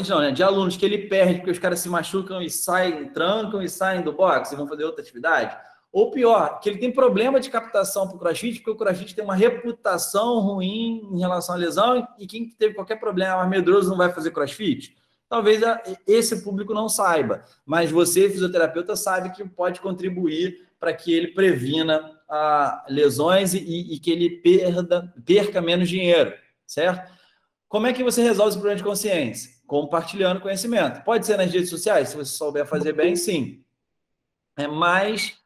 não, né? De alunos que ele perde porque os caras se machucam e saem, trancam e saem do box e vão fazer outra atividade. Ou pior, que ele tem problema de captação para o CrossFit, porque o CrossFit tem uma reputação ruim em relação à lesão e quem teve qualquer problema medroso não vai fazer CrossFit. Talvez esse público não saiba, mas você, fisioterapeuta, sabe que pode contribuir para que ele previna lesões e que ele perca menos dinheiro, certo? Como é que você resolve esse problema de consciência? Compartilhando conhecimento. Pode ser nas redes sociais, se você souber fazer bem, sim. Mas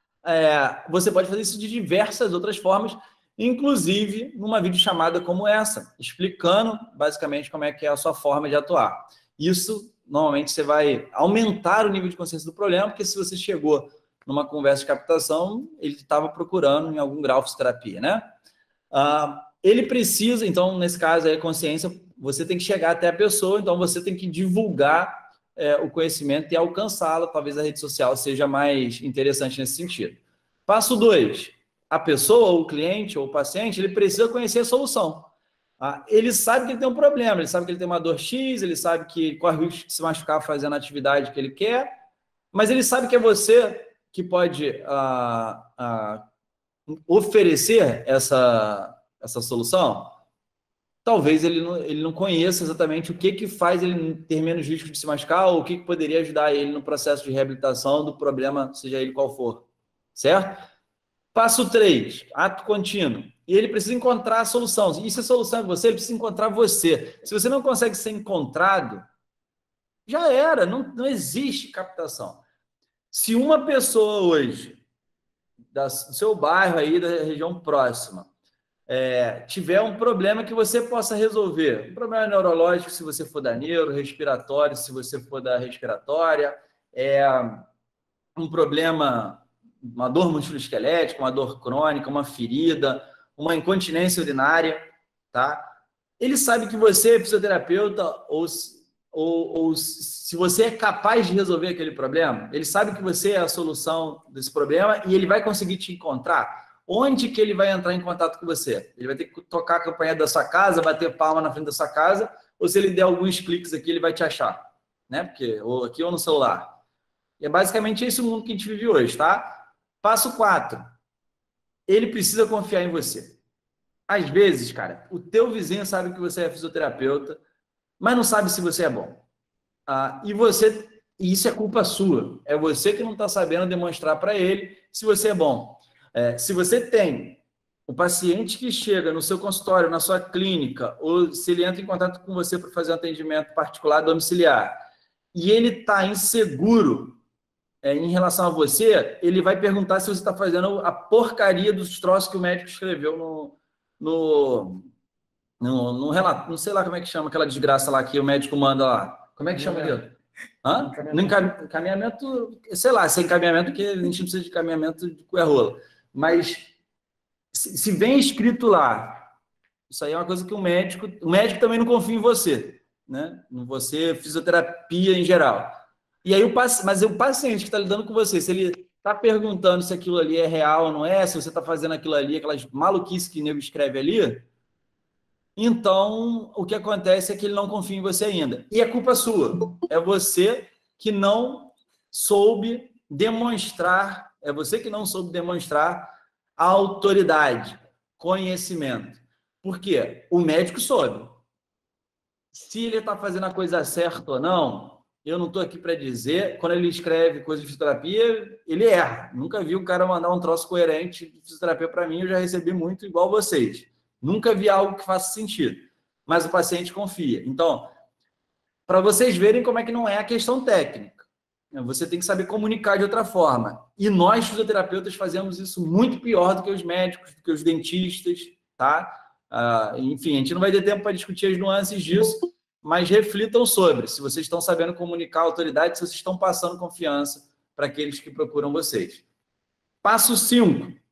você pode fazer isso de diversas outras formas, inclusive numa videochamada como essa, explicando basicamente como é que é a sua forma de atuar. Isso, normalmente, você vai aumentar o nível de consciência do problema, porque se você chegou numa conversa de captação, ele estava procurando em algum grau fisioterapia, né? Ele precisa, então, nesse caso, a consciência, você tem que chegar até a pessoa, então você tem que divulgar o conhecimento e alcançá-lo. Talvez a rede social seja mais interessante nesse sentido. Passo 2, a pessoa, ou o cliente, ou o paciente, ele precisa conhecer a solução. Ele sabe que ele tem um problema, ele sabe que ele tem uma dor X, ele sabe que corre o risco de se machucar fazendo a atividade que ele quer, mas ele sabe que é você que pode oferecer essa solução. Talvez ele não conheça exatamente o que faz ele ter menos risco de se machucar ou o que poderia ajudar ele no processo de reabilitação do problema, seja ele qual for, certo? Passo 3, ato contínuo. E ele precisa encontrar a solução. E se a solução é você, ele precisa encontrar você. Se você não consegue ser encontrado, já era, não existe captação. Se uma pessoa hoje, do seu bairro aí, da região próxima, tiver um problema que você possa resolver, um problema neurológico, se você for da neuro, respiratório, se você for da respiratória, um problema uma dor musculoesquelética, uma dor crônica, uma ferida, uma incontinência urinária, tá? Ele sabe que você é fisioterapeuta ou se você é capaz de resolver aquele problema, ele sabe que você é a solução desse problema e ele vai conseguir te encontrar. Onde que ele vai entrar em contato com você? Ele vai ter que tocar a campanha da sua casa, bater palma na frente da sua casa, ou se ele der alguns cliques aqui, ele vai te achar, né? Porque ou aqui ou no celular. E é basicamente esse o mundo que a gente vive hoje, tá? Passo 4. Ele precisa confiar em você. Às vezes, cara, o teu vizinho sabe que você é fisioterapeuta, mas não sabe se você é bom. E isso é culpa sua. É você que não está sabendo demonstrar para ele se você é bom. Se você tem um paciente que chega no seu consultório, na sua clínica, ou se ele entra em contato com você para fazer um atendimento particular domiciliar, e ele está inseguro em relação a você, ele vai perguntar se você está fazendo a porcaria dos troços que o médico escreveu no relato. Não sei lá como é que chama aquela desgraça lá que o médico manda lá. Como é que chama aquilo? No encaminhamento, sei lá, se é encaminhamento, porque a gente não precisa de encaminhamento de cu é rola. Mas se vem escrito lá, isso aí é uma coisa que o médico também não confia em você, né? Em você, fisioterapia em geral. E aí mas o paciente que está lidando com você, se ele está perguntando se aquilo ali é real ou não é, se você está fazendo aquilo ali, aquelas maluquices que o nego escreve ali, então o que acontece é que ele não confia em você ainda. E é culpa sua. É você que não soube demonstrar a autoridade, conhecimento. Por quê? O médico soube. Se ele está fazendo a coisa certa ou não, eu não estou aqui para dizer. Quando ele escreve coisa de fisioterapia, ele erra. Nunca vi um cara mandar um troço coerente de fisioterapia para mim, eu já recebi muito igual vocês. Nunca vi algo que faça sentido. Mas o paciente confia. Então, para vocês verem como é que não é a questão técnica. Você tem que saber comunicar de outra forma. E nós, fisioterapeutas, fazemos isso muito pior do que os médicos, do que os dentistas, tá? Enfim, a gente não vai ter tempo para discutir as nuances disso, mas reflitam sobre se vocês estão sabendo comunicar a autoridade, se vocês estão passando confiança para aqueles que procuram vocês. Passo 5.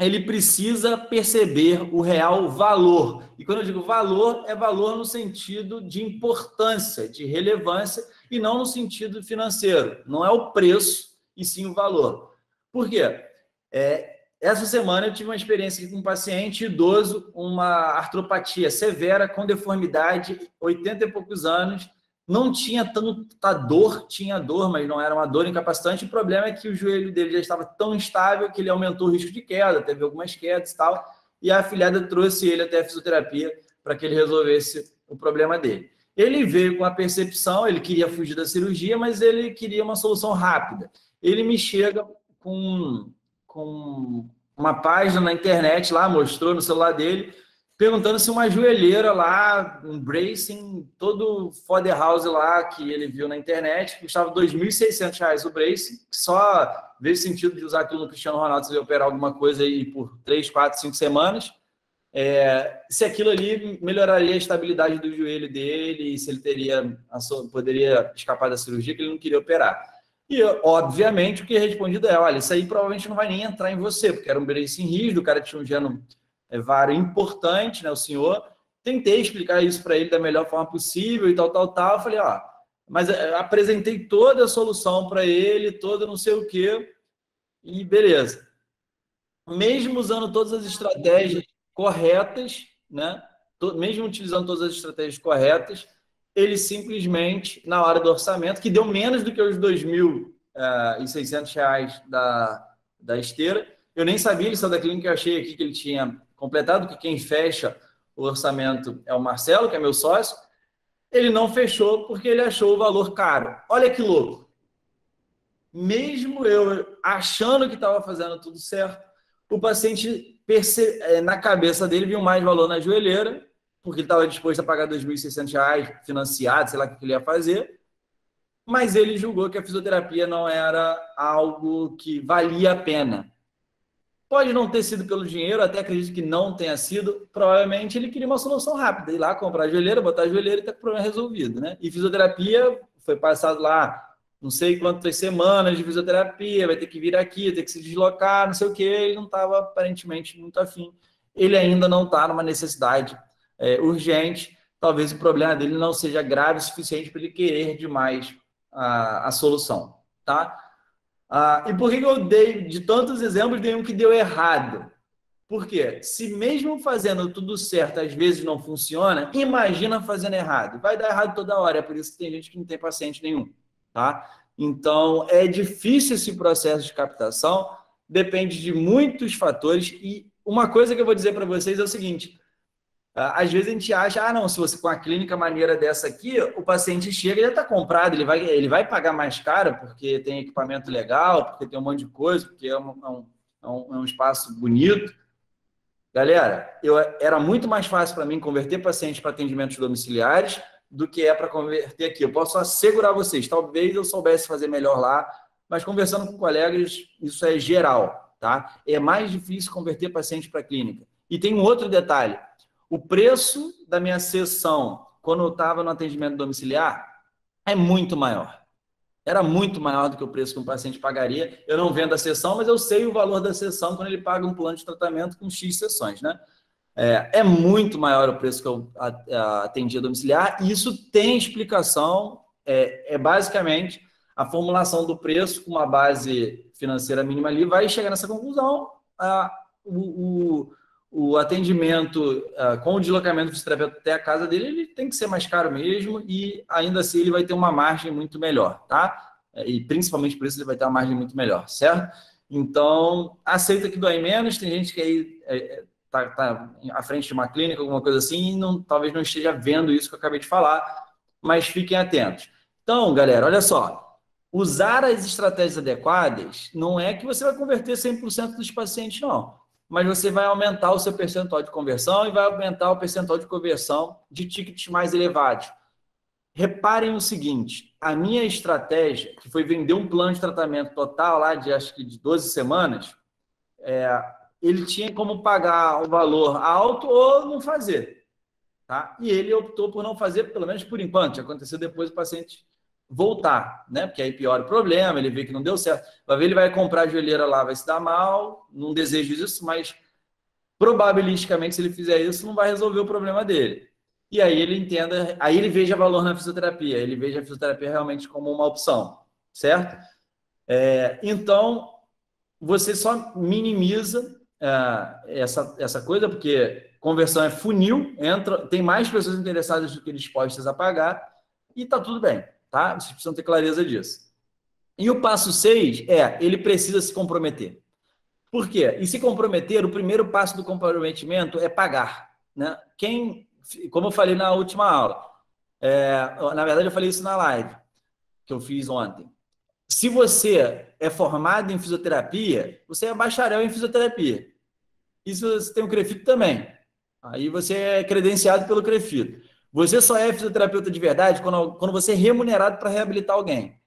Ele precisa perceber o real valor. E quando eu digo valor, é valor no sentido de importância, de relevância, e não no sentido financeiro. Não é o preço, e sim o valor. Por quê? Essa semana eu tive uma experiência aqui com um paciente idoso, uma artropatia severa, com deformidade, 80 e poucos anos, não tinha tanta dor, tinha dor, mas não era uma dor incapacitante. O problema é que o joelho dele já estava tão instável que ele aumentou o risco de queda, teve algumas quedas e tal, e a afilhada trouxe ele até a fisioterapia para que ele resolvesse o problema dele. Ele veio com a percepção, ele queria fugir da cirurgia, mas ele queria uma solução rápida. Ele me chega com uma página na internet lá, mostrou no celular dele, perguntando se uma joelheira lá, um bracing, todo fodder house lá que ele viu na internet, custava R$ 2.600 o bracing, só veio sentido de usar aquilo no Cristiano Ronaldo se ele operar alguma coisa aí por 3, 4, 5 semanas, se aquilo ali melhoraria a estabilidade do joelho dele e se ele poderia escapar da cirurgia que ele não queria operar. E, obviamente, o que é respondido é, olha, isso aí provavelmente não vai nem entrar em você, porque era um bracing rígido, o cara tinha um geno vário importante, né, o senhor. Tentei explicar isso para ele da melhor forma possível e tal. Eu falei, mas apresentei toda a solução para ele, toda não sei o quê, e beleza. Mesmo usando todas as estratégias corretas, né, mesmo utilizando todas as estratégias corretas, ele simplesmente, na hora do orçamento, que deu menos do que os R$ 2.600 da esteira, eu nem sabia, ele saiu da clínica, eu achei aqui que ele tinha completado, que quem fecha o orçamento é o Marcelo, que é meu sócio. Ele não fechou porque ele achou o valor caro. Olha que louco. Mesmo eu achando que estava fazendo tudo certo, o paciente, na cabeça dele, viu mais valor na joelheira, porque ele estava disposto a pagar R$ 2.600 financiado, sei lá o que ele ia fazer, mas ele julgou que a fisioterapia não era algo que valia a pena. Pode não ter sido pelo dinheiro, até acredito que não tenha sido. Provavelmente ele queria uma solução rápida, ir lá comprar a joelheira, botar a joelheira e ter o problema resolvido, né? E fisioterapia foi passado lá não sei quantas semanas de fisioterapia, vai ter que vir aqui, ter que se deslocar, não sei o quê. Ele não estava, aparentemente, muito afim. Ele ainda não está numa necessidade urgente. Talvez o problema dele não seja grave o suficiente para ele querer demais a solução, tá? E por que eu dei, de tantos exemplos, dei um que deu errado? Porque se mesmo fazendo tudo certo, às vezes não funciona, imagina fazendo errado. Vai dar errado toda hora, é por isso que tem gente que não tem paciente nenhum, tá? Então, é difícil esse processo de captação, depende de muitos fatores, e uma coisa que eu vou dizer para vocês é o seguinte, às vezes a gente acha, não, se você com a clínica maneira dessa aqui, o paciente chega e já está comprado, ele vai pagar mais caro porque tem equipamento legal, porque tem um monte de coisa, porque é um espaço bonito. Galera, era muito mais fácil para mim converter pacientes para atendimentos domiciliares do que é para converter aqui. Eu posso assegurar vocês, talvez eu soubesse fazer melhor lá, mas conversando com colegas, isso é geral, tá? É mais difícil converter paciente para clínica. E tem um outro detalhe. O preço da minha sessão, quando eu estava no atendimento domiciliar, é muito maior. Era muito maior do que o preço que um paciente pagaria. Eu não vendo a sessão, mas eu sei o valor da sessão quando ele paga um plano de tratamento com X sessões, né? É muito maior o preço que eu atendia domiciliar, e isso tem explicação, basicamente a formulação do preço com uma base financeira mínima ali vai chegar nessa conclusão. O atendimento com o deslocamento do fisioterapeuta até a casa dele, ele tem que ser mais caro mesmo, e ainda assim ele vai ter uma margem muito melhor, tá? E principalmente por isso ele vai ter uma margem muito melhor, certo? Então, aceita que dói menos, tem gente que aí tá à frente de uma clínica, alguma coisa assim, e talvez não esteja vendo isso que eu acabei de falar, mas fiquem atentos. Então, galera, olha só, usar as estratégias adequadas não é que você vai converter 100% dos pacientes, não, mas você vai aumentar o seu percentual de conversão e vai aumentar o percentual de conversão de tickets mais elevados. Reparem o seguinte, a minha estratégia, que foi vender um plano de tratamento total lá de, acho que de 12 semanas, ele tinha como pagar o valor alto ou não fazer, tá? E ele optou por não fazer, pelo menos por enquanto. Aconteceu depois o paciente voltar, né? Porque aí piora o problema, ele vê que não deu certo. Vai ver, ele vai comprar a joelheira lá, vai se dar mal, não desejo isso, mas probabilisticamente, se ele fizer isso, não vai resolver o problema dele. E aí ele entenda, aí ele veja valor na fisioterapia, ele veja a fisioterapia realmente como uma opção, certo? Então, você só minimiza essa coisa, porque conversão é funil, tem mais pessoas interessadas do que dispostas a pagar, e está tudo bem, tá? Vocês precisam ter clareza disso. E o passo 6 ele precisa se comprometer. Por quê? E se comprometer, o primeiro passo do comprometimento é pagar, né? Como eu falei na última aula, na verdade eu falei isso na live que eu fiz ontem. Se você é formado em fisioterapia, você é bacharel em fisioterapia. E se você tem o CREFITO também, aí você é credenciado pelo CREFITO. Você só é fisioterapeuta de verdade quando você é remunerado para reabilitar alguém,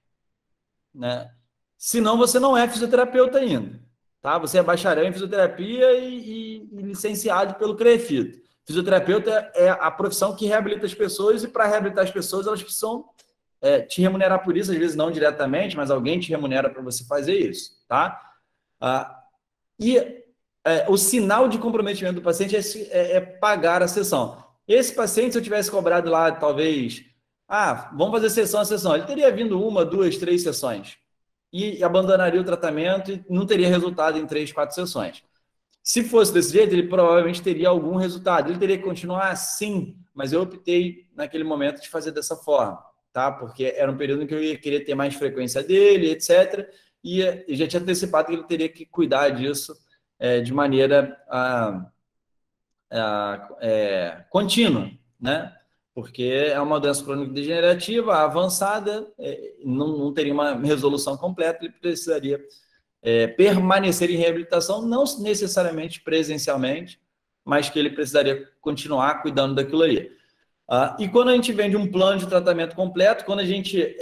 né? Senão você não é fisioterapeuta ainda, tá? Você é bacharel em fisioterapia e licenciado pelo CREFITO. Fisioterapeuta é a profissão que reabilita as pessoas, e para reabilitar as pessoas, elas precisam te remunerar por isso, às vezes não diretamente, mas alguém te remunera para você fazer isso, tá? O sinal de comprometimento do paciente é pagar a sessão. Esse paciente, se eu tivesse cobrado lá, talvez, vamos fazer sessão a sessão, ele teria vindo 1, 2, 3 sessões e abandonaria o tratamento e não teria resultado em 3, 4 sessões. Se fosse desse jeito, ele provavelmente teria algum resultado. Ele teria que continuar assim, mas eu optei naquele momento de fazer dessa forma, tá? Porque era um período em que eu ia querer ter mais frequência dele, etc. E já tinha antecipado que ele teria que cuidar disso de maneira contínua, né? Porque é uma doença crônica degenerativa, avançada, não teria uma resolução completa, ele precisaria permanecer em reabilitação, não necessariamente presencialmente, mas que ele precisaria continuar cuidando daquilo ali. E quando a gente vende um plano de tratamento completo, quando a gente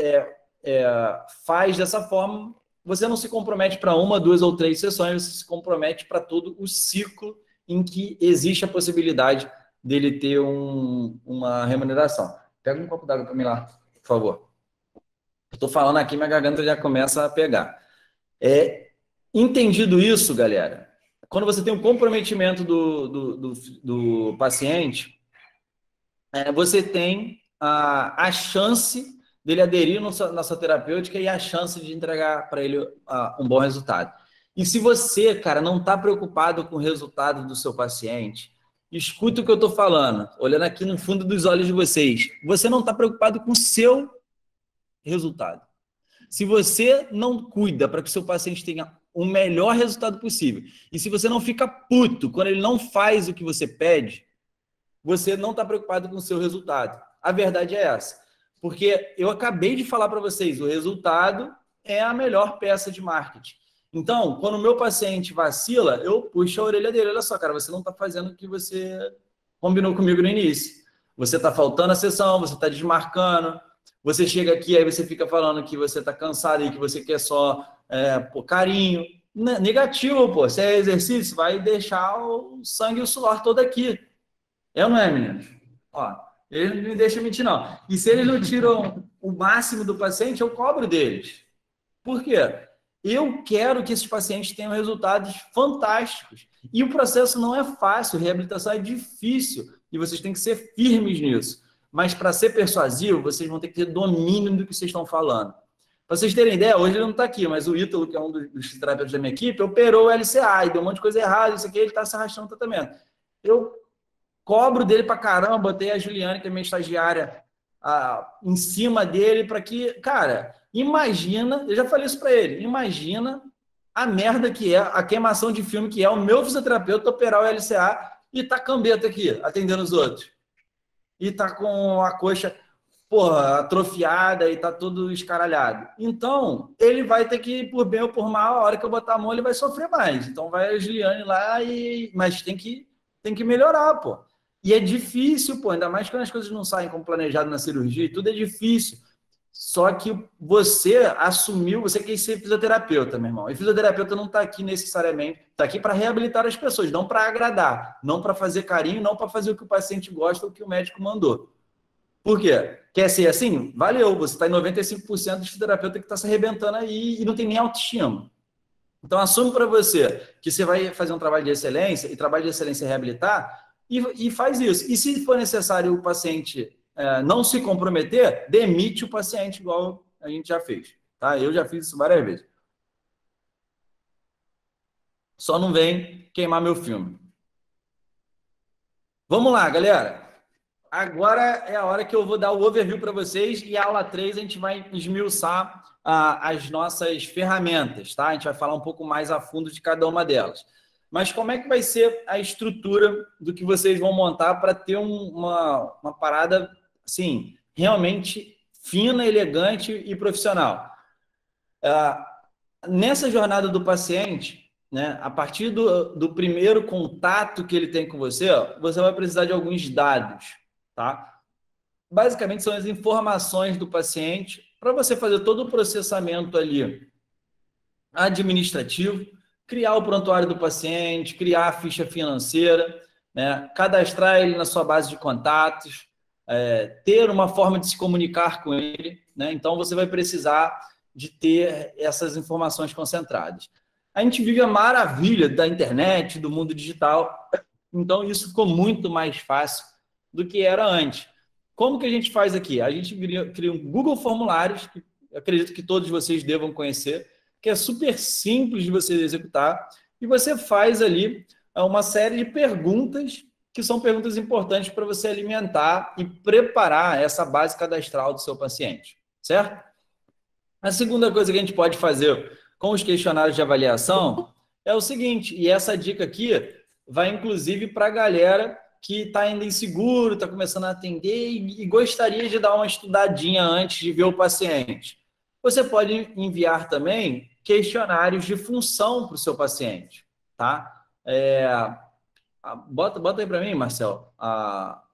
faz dessa forma, você não se compromete para 1, 2 ou 3 sessões, você se compromete para todo o ciclo em que existe a possibilidade dele ter uma remuneração. Pega um copo d'água para mim lá, por favor. Estou falando aqui, minha garganta já começa a pegar. É, entendido isso, galera, quando você tem um comprometimento do paciente, você tem a chance dele aderir na sua terapêutica e a chance de entregar para ele um bom resultado. E se você, cara, não está preocupado com o resultado do seu paciente, escuta o que eu estou falando, olhando aqui no fundo dos olhos de vocês. Você não está preocupado com o seu resultado. Se você não cuida para que o seu paciente tenha o melhor resultado possível, e se você não fica puto quando ele não faz o que você pede, você não está preocupado com o seu resultado. A verdade é essa. Porque eu acabei de falar para vocês, o resultado é a melhor peça de marketing. Então, quando o meu paciente vacila, eu puxo a orelha dele. Olha só, cara, você não está fazendo o que você combinou comigo no início. Você está faltando a sessão, você está desmarcando. Você chega aqui, aí você fica falando que você está cansado e que você quer só carinho. Negativo, pô. Se é exercício, vai deixar o sangue e o suor todo aqui. É ou não é, meninos? Ó, eles não me deixam mentir, não. E se eles não tiram o máximo do paciente, eu cobro deles. Por quê? Eu quero que esses pacientes tenham resultados fantásticos. E o processo não é fácil, reabilitação é difícil. E vocês têm que ser firmes nisso. Mas para ser persuasivo, vocês vão ter que ter domínio do que vocês estão falando. Para vocês terem ideia, hoje ele não está aqui, mas o Ítalo, que é um dos terapeutas da minha equipe, operou o LCA e deu um monte de coisa errada, isso aqui, ele está se arrastando no tratamento. Eu cobro dele pra caramba, botei a Juliane, que é minha estagiária, em cima dele para que, cara, imagina, eu já falei isso para ele, imagina a merda que é, a queimação de filme que é o meu fisioterapeuta operar o LCA e tá cambeta aqui, atendendo os outros. E tá com a coxa, porra, atrofiada e tá todo escaralhado. Então, ele vai ter que, por bem ou por mal, a hora que eu botar a mão, ele vai sofrer mais. Então, vai a Juliane lá mas tem que melhorar, pô. E é difícil, pô, ainda mais quando as coisas não saem como planejado na cirurgia, e tudo é difícil. Só que você assumiu, você quer ser fisioterapeuta, meu irmão. E fisioterapeuta não está aqui necessariamente, está aqui para reabilitar as pessoas, não para agradar, não para fazer carinho, não para fazer o que o paciente gosta ou o que o médico mandou. Por quê? Quer ser assim? Valeu, você está em 95% de fisioterapeuta que está se arrebentando aí e não tem nem autoestima. Então, assume para você que você vai fazer um trabalho de excelência, e trabalho de excelência é reabilitar, e faz isso. E se for necessário o paciente não se comprometer, demite o paciente, igual a gente já fez. Tá? Eu já fiz isso várias vezes. Só não vem queimar meu filme. Vamos lá, galera. Agora é a hora que eu vou dar o overview para vocês e a aula 3 a gente vai esmiuçar as nossas ferramentas, tá? A gente vai falar um pouco mais a fundo de cada uma delas. Mas como é que vai ser a estrutura do que vocês vão montar para ter uma parada, assim, realmente fina, elegante e profissional? Nessa jornada do paciente, né, a partir do primeiro contato que ele tem com você, você vai precisar de alguns dados, tá? Basicamente são as informações do paciente para você fazer todo o processamento ali administrativo, criar o prontuário do paciente, criar a ficha financeira, né, cadastrar ele na sua base de contatos, ter uma forma de se comunicar com ele, né? Então você vai precisar de ter essas informações concentradas. A gente vive a maravilha da internet, do mundo digital, então isso ficou muito mais fácil do que era antes. Como que a gente faz aqui? A gente cria um Google Formulários, que eu acredito que todos vocês devam conhecer, que é super simples de você executar, e você faz ali uma série de perguntas que são perguntas importantes para você alimentar e preparar essa base cadastral do seu paciente, certo? A segunda coisa que a gente pode fazer com os questionários de avaliação é o seguinte, e essa dica aqui vai inclusive para a galera que está ainda inseguro, está começando a atender e gostaria de dar uma estudadinha antes de ver o paciente. Você pode enviar também questionários de função para o seu paciente, tá? Bota aí para mim, Marcel,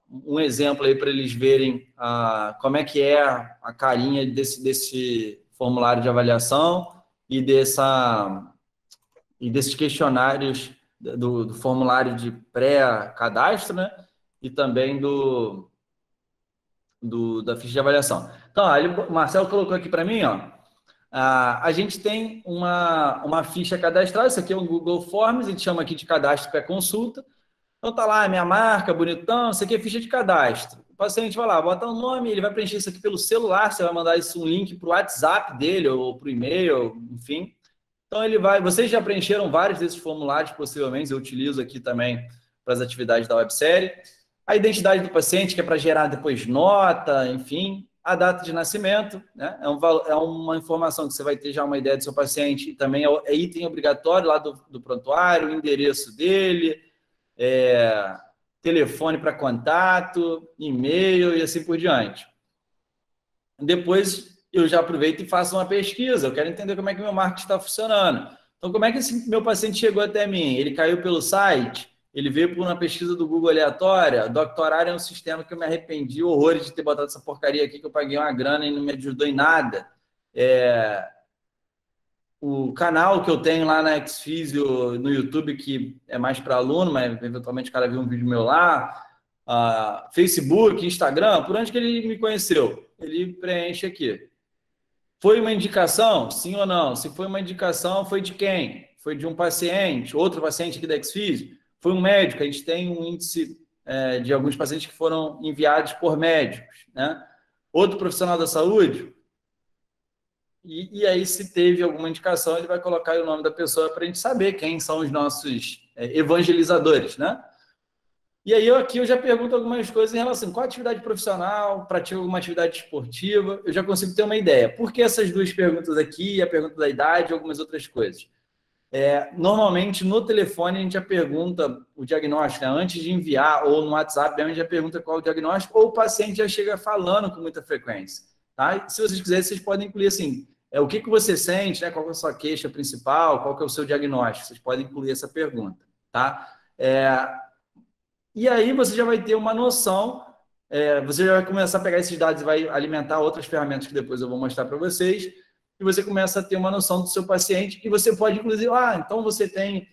um exemplo aí para eles verem como é que é a carinha desse formulário de avaliação e desses questionários do formulário de pré-cadastro, né? E também da ficha de avaliação. Então, o Marcelo colocou aqui para mim, ó. A gente tem uma ficha cadastral, isso aqui é um Google Forms, a gente chama aqui de cadastro pré-consulta. Então tá lá, minha marca, bonitão, isso aqui é ficha de cadastro. O paciente vai lá, bota o nome, ele vai preencher isso aqui pelo celular, você vai mandar isso um link para o WhatsApp dele ou para o e-mail, enfim. Então ele vai, vocês já preencheram vários desses formulários, possivelmente, eu utilizo aqui também para as atividades da websérie. A identidade do paciente, que é para gerar depois nota, enfim. A data de nascimento, né? É uma informação que você vai ter já uma ideia do seu paciente, também é item obrigatório lá do prontuário, o endereço dele, telefone para contato, e-mail e assim por diante. Depois eu já aproveito e faço uma pesquisa, eu quero entender como é que meu marketing está funcionando. Então, como é que esse meu paciente chegou até mim? Ele caiu pelo site? Ele veio por uma pesquisa do Google aleatória? Doctorário é um sistema que eu me arrependi horrores de ter botado essa porcaria aqui, que eu paguei uma grana e não me ajudou em nada. O canal que eu tenho lá na Xphysio, no YouTube, que é mais para aluno, mas eventualmente o cara viu um vídeo meu lá. Facebook, Instagram, por onde que ele me conheceu? Ele preenche aqui. Foi uma indicação? Sim ou não? Se foi uma indicação, foi de quem? Foi de um paciente, outro paciente aqui da Xphysio? Foi um médico? A gente tem um índice de alguns pacientes que foram enviados por médicos, né? Outro profissional da saúde? E aí, se teve alguma indicação, ele vai colocar aí o nome da pessoa para a gente saber quem são os nossos evangelizadores, né? E aí, aqui eu já pergunto algumas coisas em relação a qual atividade profissional, pratica alguma atividade esportiva, eu já consigo ter uma ideia. Por que essas duas perguntas aqui, a pergunta da idade e algumas outras coisas? Normalmente, no telefone, a gente já pergunta o diagnóstico, né? Antes de enviar, ou no WhatsApp, a gente já pergunta qual é o diagnóstico, ou o paciente já chega falando com muita frequência. Tá? E se vocês quiserem, vocês podem incluir assim, o que você sente, né? Qual é a sua queixa principal, qual que é o seu diagnóstico? Vocês podem incluir essa pergunta. Tá? E aí você já vai ter uma noção, você já vai começar a pegar esses dados e vai alimentar outras ferramentas que depois eu vou mostrar para vocês, e você começa a ter uma noção do seu paciente, e você pode, inclusive, então você tem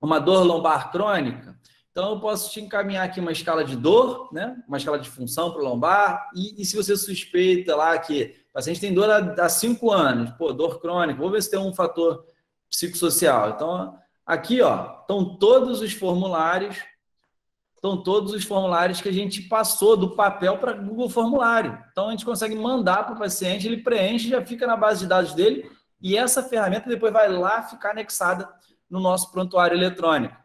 uma dor lombar crônica, então eu posso te encaminhar aqui uma escala de dor, né? Uma escala de função para o lombar, e se você suspeita lá que o paciente tem dor há 5 anos, dor crônica, vou ver se tem um fator psicossocial. Então, aqui, estão todos os formulários que a gente passou do papel para Google Formulário. Então, a gente consegue mandar para o paciente, ele preenche, já fica na base de dados dele, e essa ferramenta depois vai lá ficar anexada no nosso prontuário eletrônico.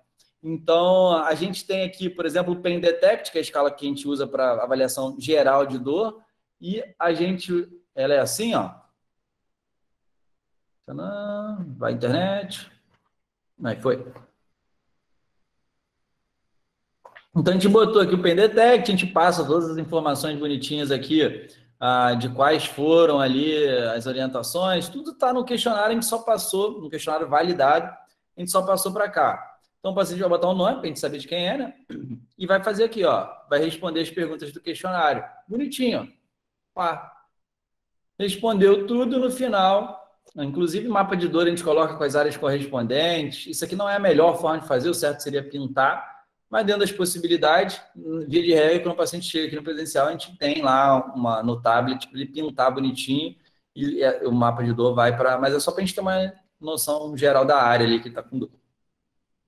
Então, a gente tem aqui, por exemplo, o Pain Detect, que é a escala que a gente usa para avaliação geral de dor, e ela é assim, vai internet, aí foi. Então, a gente botou aqui o Pain Detect, a gente passa todas as informações bonitinhas aqui de quais foram ali as orientações, tudo está no questionário, a gente só passou, no questionário validado, a gente só passou para cá. Então, o paciente vai botar um nome para a gente saber de quem é, né? E vai fazer aqui, vai responder as perguntas do questionário. Bonitinho, respondeu tudo no final. Inclusive, mapa de dor a gente coloca com as áreas correspondentes. Isso aqui não é a melhor forma de fazer, o certo seria pintar. Mas dentro das possibilidades, via de regra, quando o paciente chega aqui no presencial, a gente tem lá no tablet para ele pintar bonitinho e o mapa de dor vai para... Mas é só para a gente ter uma noção geral da área ali que está com dor.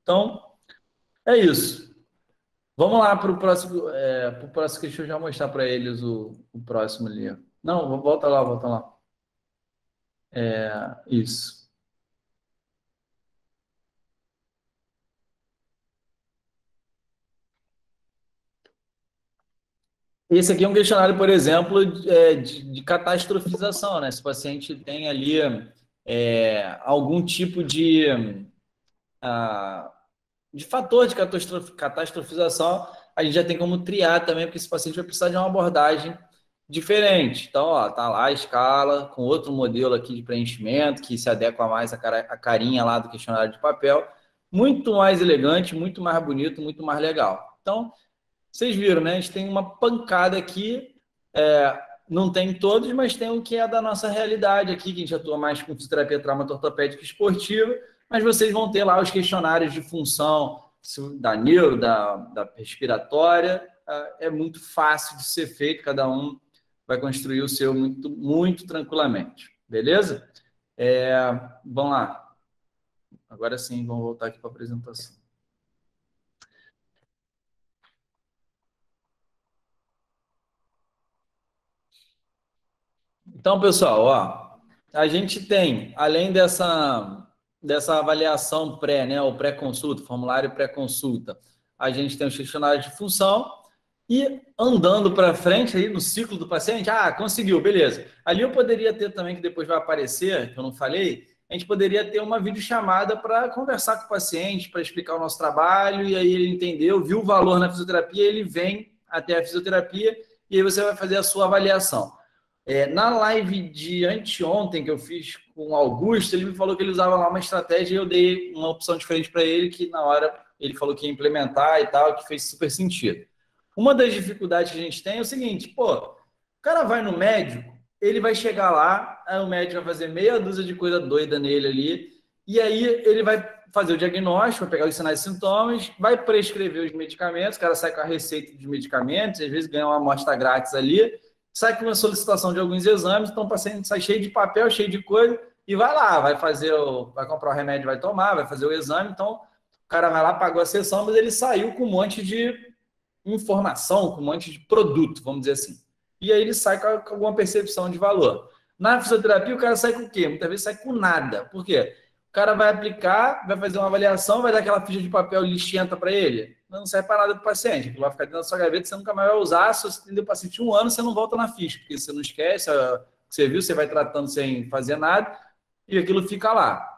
Então, é isso. Vamos lá para o próximo, deixa eu já mostrar para eles o próximo ali. Não, volta lá. Isso. Esse aqui é um questionário, por exemplo, de catastrofização, né? Se o paciente tem ali algum tipo de fator de catastrofização, a gente já tem como triar também, porque esse paciente vai precisar de uma abordagem diferente. Então, tá lá a escala, com outro modelo aqui de preenchimento, que se adequa mais à carinha lá do questionário de papel. Muito mais elegante, muito mais bonito, muito mais legal. Então, vocês viram, né? A gente tem uma pancada aqui, não tem todos, mas tem o que é da nossa realidade aqui, que a gente atua mais com fisioterapia traumato-ortopédica esportiva, mas vocês vão ter lá os questionários de função da neuro, da respiratória, é muito fácil de ser feito, cada um vai construir o seu muito, muito tranquilamente. Beleza? Vamos lá. Agora sim, vamos voltar aqui para a apresentação. Então, pessoal, ó, a gente tem, além dessa avaliação pré, né, o pré-consulta, formulário pré-consulta, a gente tem os questionários de função e andando para frente aí no ciclo do paciente, conseguiu, beleza. Ali eu poderia ter também, que depois vai aparecer, que eu não falei, a gente poderia ter uma videochamada para conversar com o paciente, para explicar o nosso trabalho, e aí ele entendeu, viu o valor na fisioterapia, ele vem até a fisioterapia, e aí você vai fazer a sua avaliação. Na live de anteontem que eu fiz com o Augusto, ele me falou que ele usava lá uma estratégia e eu dei uma opção diferente para ele, que na hora ele falou que ia implementar e tal, que fez super sentido. Uma das dificuldades que a gente tem é o seguinte, pô, o cara vai no médico, ele vai chegar lá, aí o médico vai fazer meia dúzia de coisa doida nele ali, e aí ele vai fazer o diagnóstico, vai pegar os sinais e sintomas, vai prescrever os medicamentos, o cara sai com a receita dos medicamentos, às vezes ganha uma amostra grátis ali, sai com uma solicitação de alguns exames, então o paciente sai cheio de papel, cheio de coisa, e vai lá, vai comprar o remédio, vai tomar, vai fazer o exame, então o cara vai lá, pagou a sessão, mas ele saiu com um monte de informação, com um monte de produto, vamos dizer assim. E aí ele sai com alguma percepção de valor. Na fisioterapia, o cara sai com o quê? Muitas vezes sai com nada. Por quê? O cara vai aplicar, vai fazer uma avaliação, vai dar aquela ficha de papel lixenta para ele. Não serve para nada para o paciente. Aquilo vai ficar dentro da sua gaveta, você nunca mais vai usar. Se você atender o paciente 1 ano, você não volta na ficha, porque você não esquece, você viu, você vai tratando sem fazer nada, e aquilo fica lá.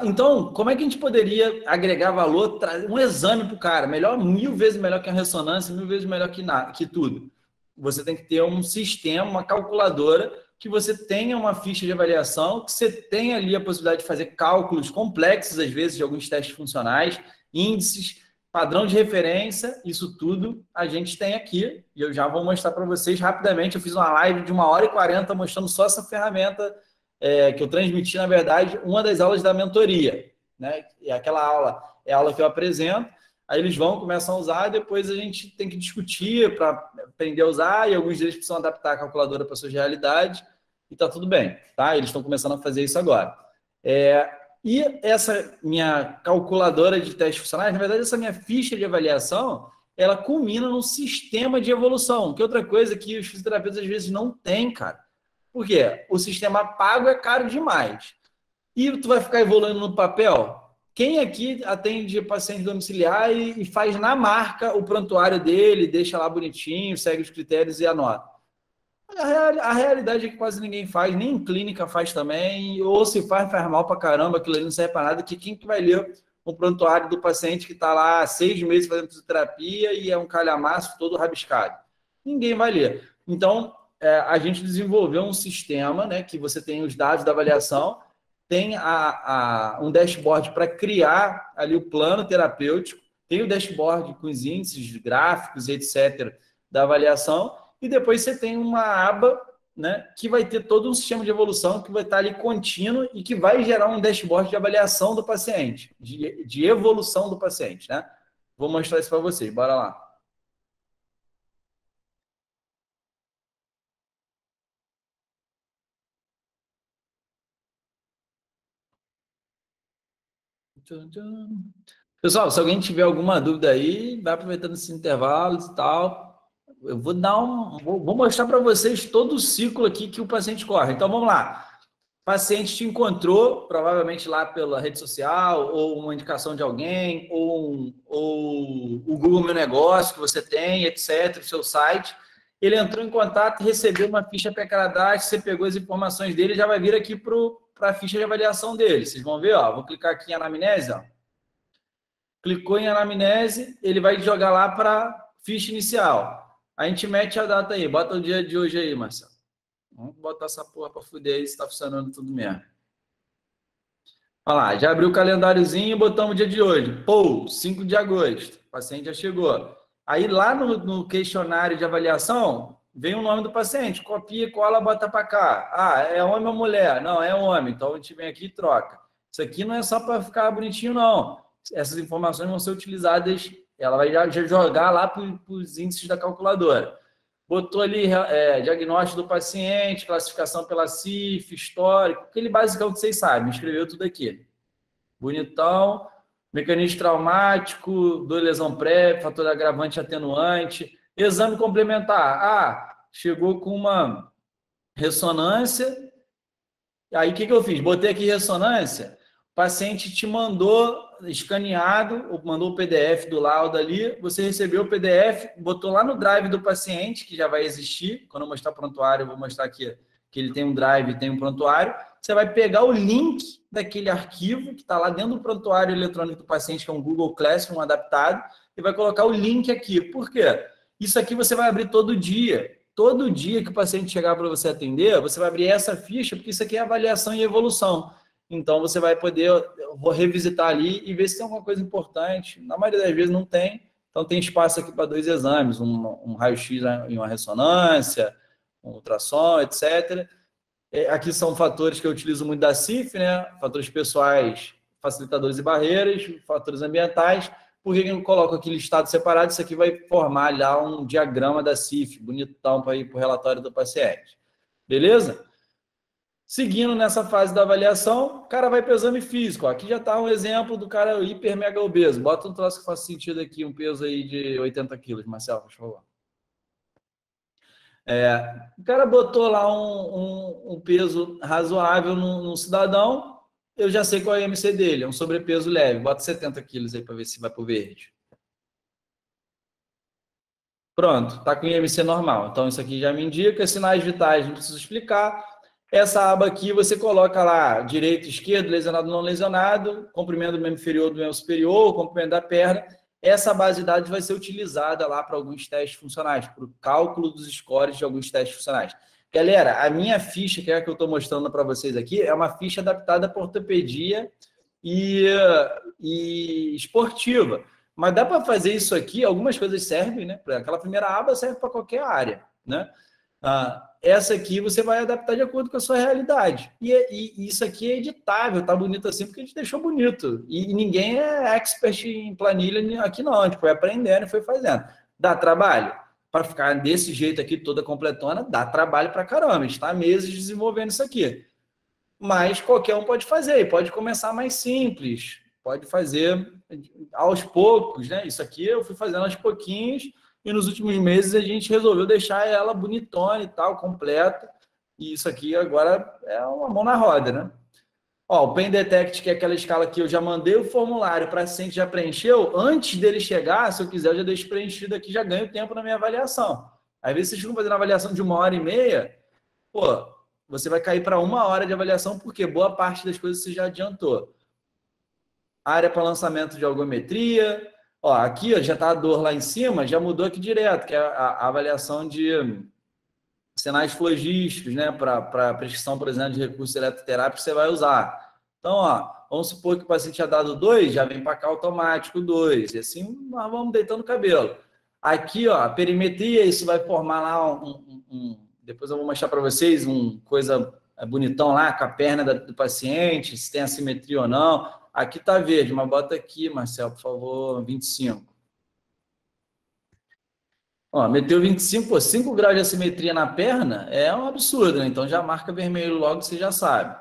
Então, como é que a gente poderia agregar valor, um exame para o cara? Melhor, 1000 vezes melhor que a ressonância, 1000 vezes melhor que tudo. Você tem que ter um sistema, uma calculadora, que você tenha uma ficha de avaliação, que você tenha ali a possibilidade de fazer cálculos complexos, às vezes, de alguns testes funcionais, índices, padrão de referência, isso tudo a gente tem aqui, e eu já vou mostrar para vocês rapidamente. Eu fiz uma live de 1h40 mostrando só essa ferramenta, que eu transmiti, na verdade, uma das aulas da mentoria, né? E aquela aula é a aula que eu apresento, aí eles começam a usar, depois a gente tem que discutir para aprender a usar, e alguns deles precisam adaptar a calculadora para a sua realidade, e tá tudo bem, tá? Eles estão começando a fazer isso agora. E essa minha calculadora de testes funcionais, na verdade, essa minha ficha de avaliação, ela culmina num sistema de evolução, que é outra coisa que os fisioterapeutas às vezes não têm, cara. Por quê? O sistema pago é caro demais. E tu vai ficar evoluindo no papel? Quem aqui atende paciente domiciliar e faz na marca o prontuário dele, deixa lá bonitinho, segue os critérios e anota? A realidade é que quase ninguém faz, nem em clínica faz também, ou se faz mal pra caramba, aquilo ali não serve para nada, que quem que vai ler o prontuário do paciente que está lá há 6 meses fazendo fisioterapia e é um calhamaço todo rabiscado? Ninguém vai ler. Então, a gente desenvolveu um sistema, né, que você tem os dados da avaliação, tem um dashboard para criar ali o plano terapêutico, tem o dashboard com os índices gráficos, etc., da avaliação, e depois você tem uma aba, né, que vai ter todo um sistema de evolução que vai estar ali contínuo e que vai gerar um dashboard de avaliação do paciente, de evolução do paciente, né? Vou mostrar isso para vocês, bora lá. Pessoal, se alguém tiver alguma dúvida aí, vai aproveitando esses intervalos e tal. Eu vou mostrar para vocês todo o ciclo aqui que o paciente corre. Então, vamos lá. O paciente te encontrou, provavelmente lá pela rede social, ou uma indicação de alguém, ou o Google Meu Negócio que você tem, etc., o seu site. Ele entrou em contato, recebeu uma ficha pré-cadastro, você pegou as informações dele, já vai vir aqui para a ficha de avaliação dele. Vocês vão ver, ó, vou clicar aqui em anamnese, ó. Clicou em anamnese, ele vai jogar lá para ficha inicial. A gente mete a data aí, bota o dia de hoje aí, Marcelo. Vamos botar essa porra para fuder aí se está funcionando tudo mesmo. Olha lá, já abriu o calendáriozinho e botamos o dia de hoje. Pô, 5 de agosto. O paciente já chegou. Aí lá no questionário de avaliação, vem o nome do paciente. Copia, cola, bota para cá. É homem ou mulher? Não, é homem. Então a gente vem aqui e troca. Isso aqui não é só para ficar bonitinho, não. Essas informações vão ser utilizadas, ela vai já jogar lá para os índices da calculadora. botou ali diagnóstico do paciente, classificação pela CIF, histórico, aquele basicão que vocês sabem, escreveu tudo aqui. Bonitão, mecanismo traumático, dor e lesão prévia, fator agravante e atenuante, exame complementar. Ah, chegou com uma ressonância, aí o que eu fiz? Botei aqui ressonância, o paciente te mandou escaneado, ou mandou o PDF do laudo ali, você recebeu o PDF, botou lá no drive do paciente, que já vai existir, quando eu mostrar o prontuário, eu vou mostrar aqui que ele tem um drive, tem um prontuário, você vai pegar o link daquele arquivo que está lá dentro do prontuário eletrônico do paciente, que é um Google Classroom adaptado, e vai colocar o link aqui. Por quê? Isso aqui você vai abrir todo dia. Todo dia que o paciente chegar para você atender, você vai abrir essa ficha, porque isso aqui é avaliação e evolução. Então, você vai poder, eu vou revisitar ali e ver se tem alguma coisa importante. Na maioria das vezes não tem. Então, tem espaço aqui para 2 exames, um raio-x e uma ressonância, um ultrassom, etc. Aqui são fatores que eu utilizo muito da CIF, né? Fatores pessoais, facilitadores e barreiras, fatores ambientais. Por que eu coloco aqui listado separado? Isso aqui vai formar lá um diagrama da CIF, bonitão para ir para o relatório do paciente. Beleza? Seguindo nessa fase da avaliação, o cara vai para o exame físico. Ó. Aqui já está um exemplo do cara hiper mega obeso. Bota um troço que faça sentido aqui, um peso aí de 80 quilos, Marcelo, por favor. O cara botou lá um peso razoável no cidadão, eu já sei qual é o IMC dele, é um sobrepeso leve. Bota 70 quilos aí para ver se vai para o verde. Pronto, está com IMC normal. Então, isso aqui já me indica. Sinais vitais, não preciso explicar. Essa aba aqui, você coloca lá direito, esquerdo, lesionado, não lesionado, comprimento do membro inferior do membro superior, comprimento da perna. Essa base de dados vai ser utilizada lá para alguns testes funcionais, para o cálculo dos scores de alguns testes funcionais. Galera, a minha ficha, que é a que eu estou mostrando para vocês aqui, é uma ficha adaptada para ortopedia e esportiva. Mas dá para fazer isso aqui, algumas coisas servem, né? Aquela primeira aba serve para qualquer área, né? Essa aqui você vai adaptar de acordo com a sua realidade. E isso aqui é editável, tá bonito assim, porque a gente deixou bonito. E ninguém é expert em planilha aqui não, a gente foi aprendendo e foi fazendo. Dá trabalho? Para ficar desse jeito aqui, toda completona, dá trabalho para caramba. A gente está meses desenvolvendo isso aqui. Mas qualquer um pode fazer, e pode começar mais simples, pode fazer aos poucos, né? Isso aqui eu fui fazendo aos pouquinhos, e nos últimos meses a gente resolveu deixar ela bonitona e tal, completa, e isso aqui agora é uma mão na roda, né? Ó, o Pain Detect, que é aquela escala que eu já mandei o formulário, o paciente já preencheu, antes dele chegar, se eu quiser, eu já deixo preenchido aqui, já ganho tempo na minha avaliação. Às vezes vocês ficam fazendo avaliação de 1h30, pô, você vai cair para 1 hora de avaliação, porque boa parte das coisas você já adiantou. Área para lançamento de algometria. Ó, aqui ó, já está a dor lá em cima, já mudou aqui direto, que é a avaliação de sinais flogísticos, né? Para prescrição, por exemplo, de recurso eletroterápico que você vai usar. Então, ó, vamos supor que o paciente já dado 2, já vem para cá automático 2. E assim nós vamos deitando o cabelo. Aqui, ó, a perimetria, isso vai formar lá depois eu vou mostrar para vocês coisa bonitão lá, com a perna do paciente, se tem assimetria ou não. Aqui está verde, mas bota aqui, Marcelo, por favor, 25. Ó, meteu 25, pô, 5 graus de assimetria na perna é um absurdo, né? Então já marca vermelho logo, você já sabe.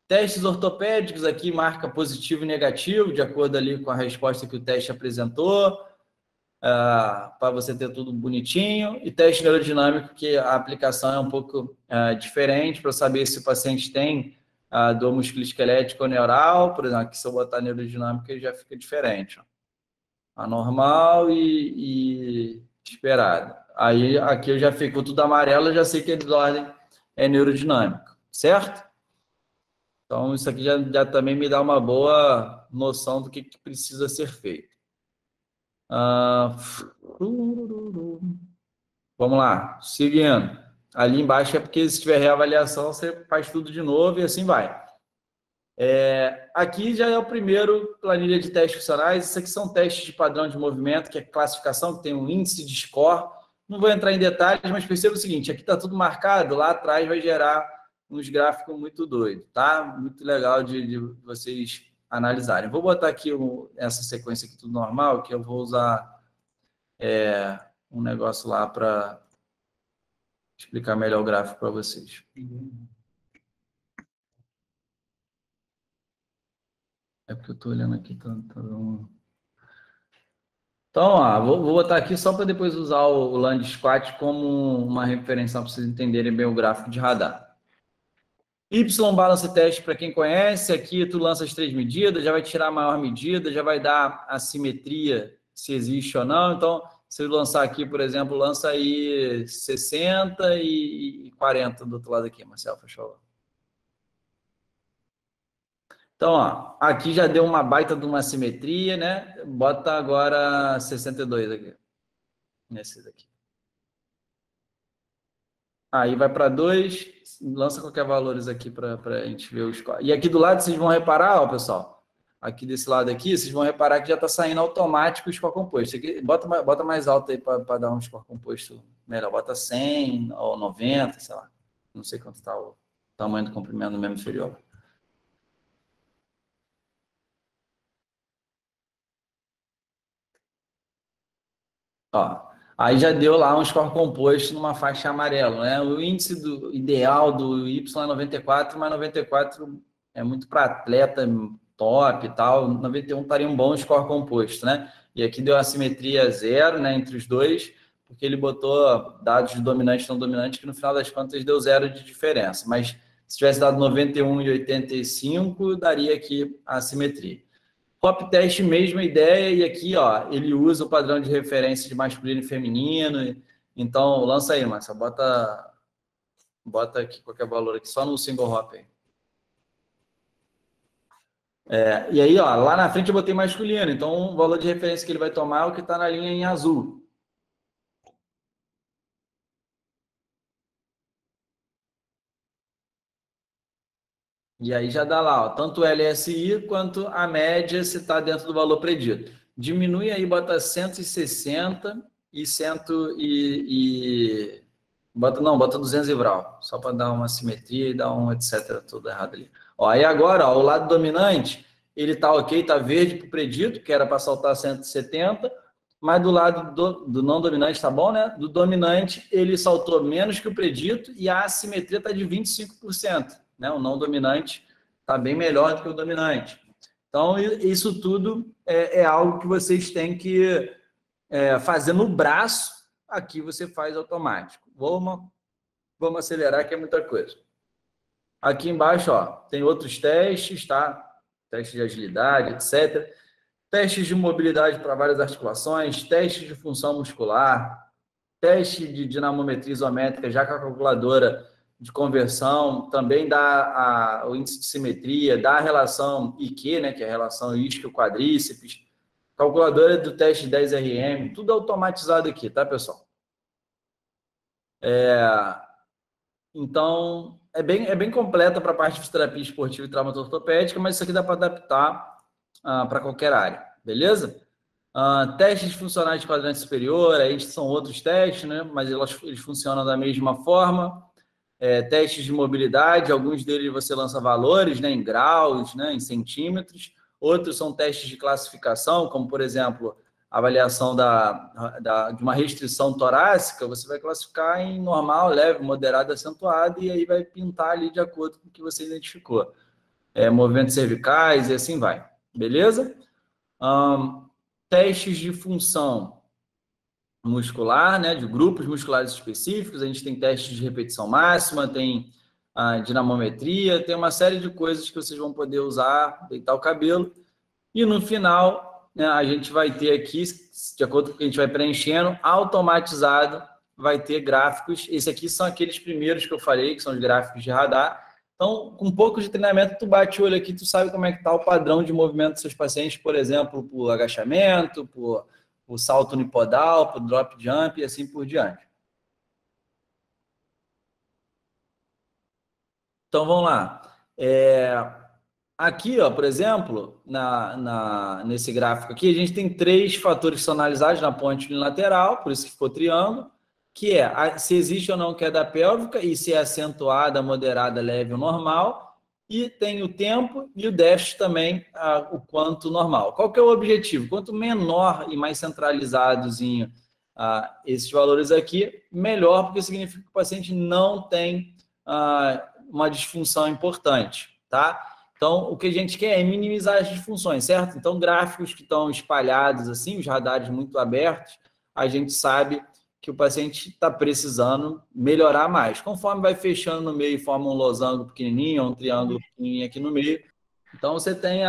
Testes ortopédicos aqui marca positivo e negativo, de acordo ali com a resposta que o teste apresentou. Para você ter tudo bonitinho, e teste neurodinâmico, que a aplicação é um pouco diferente, para saber se o paciente tem dor musculoesquelética ou neural, por exemplo, aqui se eu botar neurodinâmica, ele já fica diferente. Ó. Anormal e esperado. Aí aqui eu já fico tudo amarelo, eu já sei que a desordem é neurodinâmica, certo? Então isso aqui já também me dá uma boa noção do que precisa ser feito. Vamos lá, seguindo. Ali embaixo é porque se tiver reavaliação, você faz tudo de novo e assim vai. Aqui já é o primeiro planilha de testes funcionais. Isso aqui são testes de padrão de movimento, que é classificação, que tem um índice de score. Não vou entrar em detalhes, mas perceba o seguinte, aqui está tudo marcado, lá atrás vai gerar uns gráficos muito doidos, tá? Muito legal de vocês analisarem. Vou botar aqui essa sequência aqui tudo normal, que eu vou usar um negócio lá para explicar melhor o gráfico para vocês. É porque eu estou olhando aqui, Então, ó, vou botar aqui só para depois usar o Land Squat como uma referência para vocês entenderem bem o gráfico de radar. Y-balance teste, para quem conhece, aqui tu lança as 3 medidas, já vai tirar a maior medida, já vai dar a simetria, se existe ou não. Então, se eu lançar aqui, por exemplo, lança aí 60 e 40 do outro lado aqui, Marcelo, fechou? Então, ó, aqui já deu uma baita de uma simetria, né? Bota agora 62 aqui, nesse daqui. Aí vai para 2, lança qualquer valores aqui para a gente ver os... E aqui do lado vocês vão reparar, ó, pessoal, aqui desse lado aqui, vocês vão reparar que já está saindo automático o score composto. Aqui, bota mais alto aí para dar um score composto melhor. Bota 100 ou 90, sei lá. Não sei quanto está o tamanho do comprimento do membro inferior. Ó, aí já deu lá um score composto numa faixa amarela, né? O índice ideal do Y é 94, mas 94 é muito para atleta top e tal. 91 estaria um bom score composto, né? E aqui deu a simetria 0, né, entre os dois, porque ele botou dados de dominante e não dominante, que no final das contas deu 0 de diferença. Mas se tivesse dado 91 e 85, daria aqui a simetria. Pop teste, mesma ideia, e aqui, ó, ele usa o padrão de referência de masculino e feminino. Então, lança aí, Márcia, bota aqui qualquer valor aqui, só no single hop aí. E aí, ó, lá na frente eu botei masculino, então o valor de referência que ele vai tomar é o que está na linha em azul. E aí já dá lá, ó, tanto o LSI quanto a média se está dentro do valor predito. Diminui aí, bota 160 e 100 bota 200 e vral, só para dar uma simetria e dar um etc, tudo errado ali. Ó, aí agora, ó, o lado dominante, ele tá ok, tá verde para o predito, que era para saltar 170, mas do lado do não dominante, tá bom, né? Do dominante, ele saltou menos que o predito e a assimetria tá de 25%, né? O não dominante tá bem melhor do que o dominante. Então, isso tudo é algo que vocês têm que fazer no braço. Aqui você faz automático. Vamos acelerar, que é muita coisa. Aqui embaixo, ó, tem outros testes, tá? Testes de agilidade, etc. Testes de mobilidade para várias articulações, testes de função muscular, teste de dinamometria isométrica, já com a calculadora de conversão, também dá o índice de simetria, dá a relação IQ, né, que é a relação isquio-quadríceps, calculadora do teste 10RM, tudo automatizado aqui, tá, pessoal? Então, é bem completa para a parte de fisioterapia esportiva e traumatologia ortopédica, mas isso aqui dá para adaptar para qualquer área, beleza? Testes funcionais de quadrante superior, aí são outros testes, né? Mas eles funcionam da mesma forma. Testes de mobilidade, alguns deles você lança valores, né, em graus, né, em centímetros. Outros são testes de classificação, como, por exemplo, a avaliação de uma restrição torácica, você vai classificar em normal, leve, moderado, acentuado, e aí vai pintar ali de acordo com o que você identificou. Movimentos cervicais e assim vai. Beleza? Testes de função muscular, né, de grupos musculares específicos, a gente tem testes de repetição máxima, tem a dinamometria, tem uma série de coisas que vocês vão poder usar, deitar o cabelo, e no final, né, a gente vai ter aqui, de acordo com o que a gente vai preenchendo, automatizado, vai ter gráficos, esse aqui são aqueles primeiros que eu falei, que são os gráficos de radar. Então, com um pouco de treinamento, tu bate o olho aqui, tu sabe como é que está o padrão de movimento dos seus pacientes, por exemplo, por agachamento, por salto unipodal, por drop jump e assim por diante. Então, vamos lá. Aqui, ó, por exemplo, nesse gráfico aqui, a gente tem 3 fatores que são analisados na ponte unilateral, por isso que ficou triângulo, que é se existe ou não queda pélvica e se é acentuada, moderada, leve ou normal, e tem o tempo e o déficit também, o quanto normal. Qual que é o objetivo? Quanto menor e mais centralizadozinho esses valores aqui, melhor, porque significa que o paciente não tem uma disfunção importante, tá? Então, o que a gente quer é minimizar as disfunções, certo? Então, gráficos que estão espalhados assim, os radares muito abertos, a gente sabe que o paciente está precisando melhorar mais. Conforme vai fechando no meio e forma um losango pequenininho, um triângulo pequenininho aqui no meio, então você tem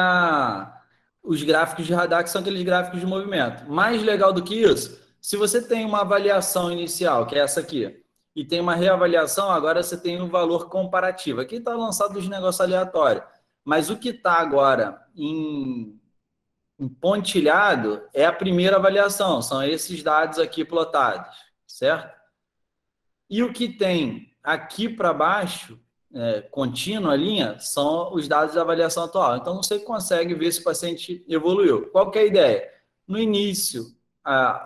os gráficos de radar, que são aqueles gráficos de movimento. Mais legal do que isso, se você tem uma avaliação inicial, que é essa aqui, e tem uma reavaliação, agora você tem um valor comparativo. Aqui está lançado os negócios aleatórios, mas o que está agora em pontilhado é a primeira avaliação, são esses dados aqui plotados, certo? E o que tem aqui para baixo, contínua a linha, são os dados de avaliação atual. Então, você consegue ver se o paciente evoluiu. Qual que é a ideia? No início,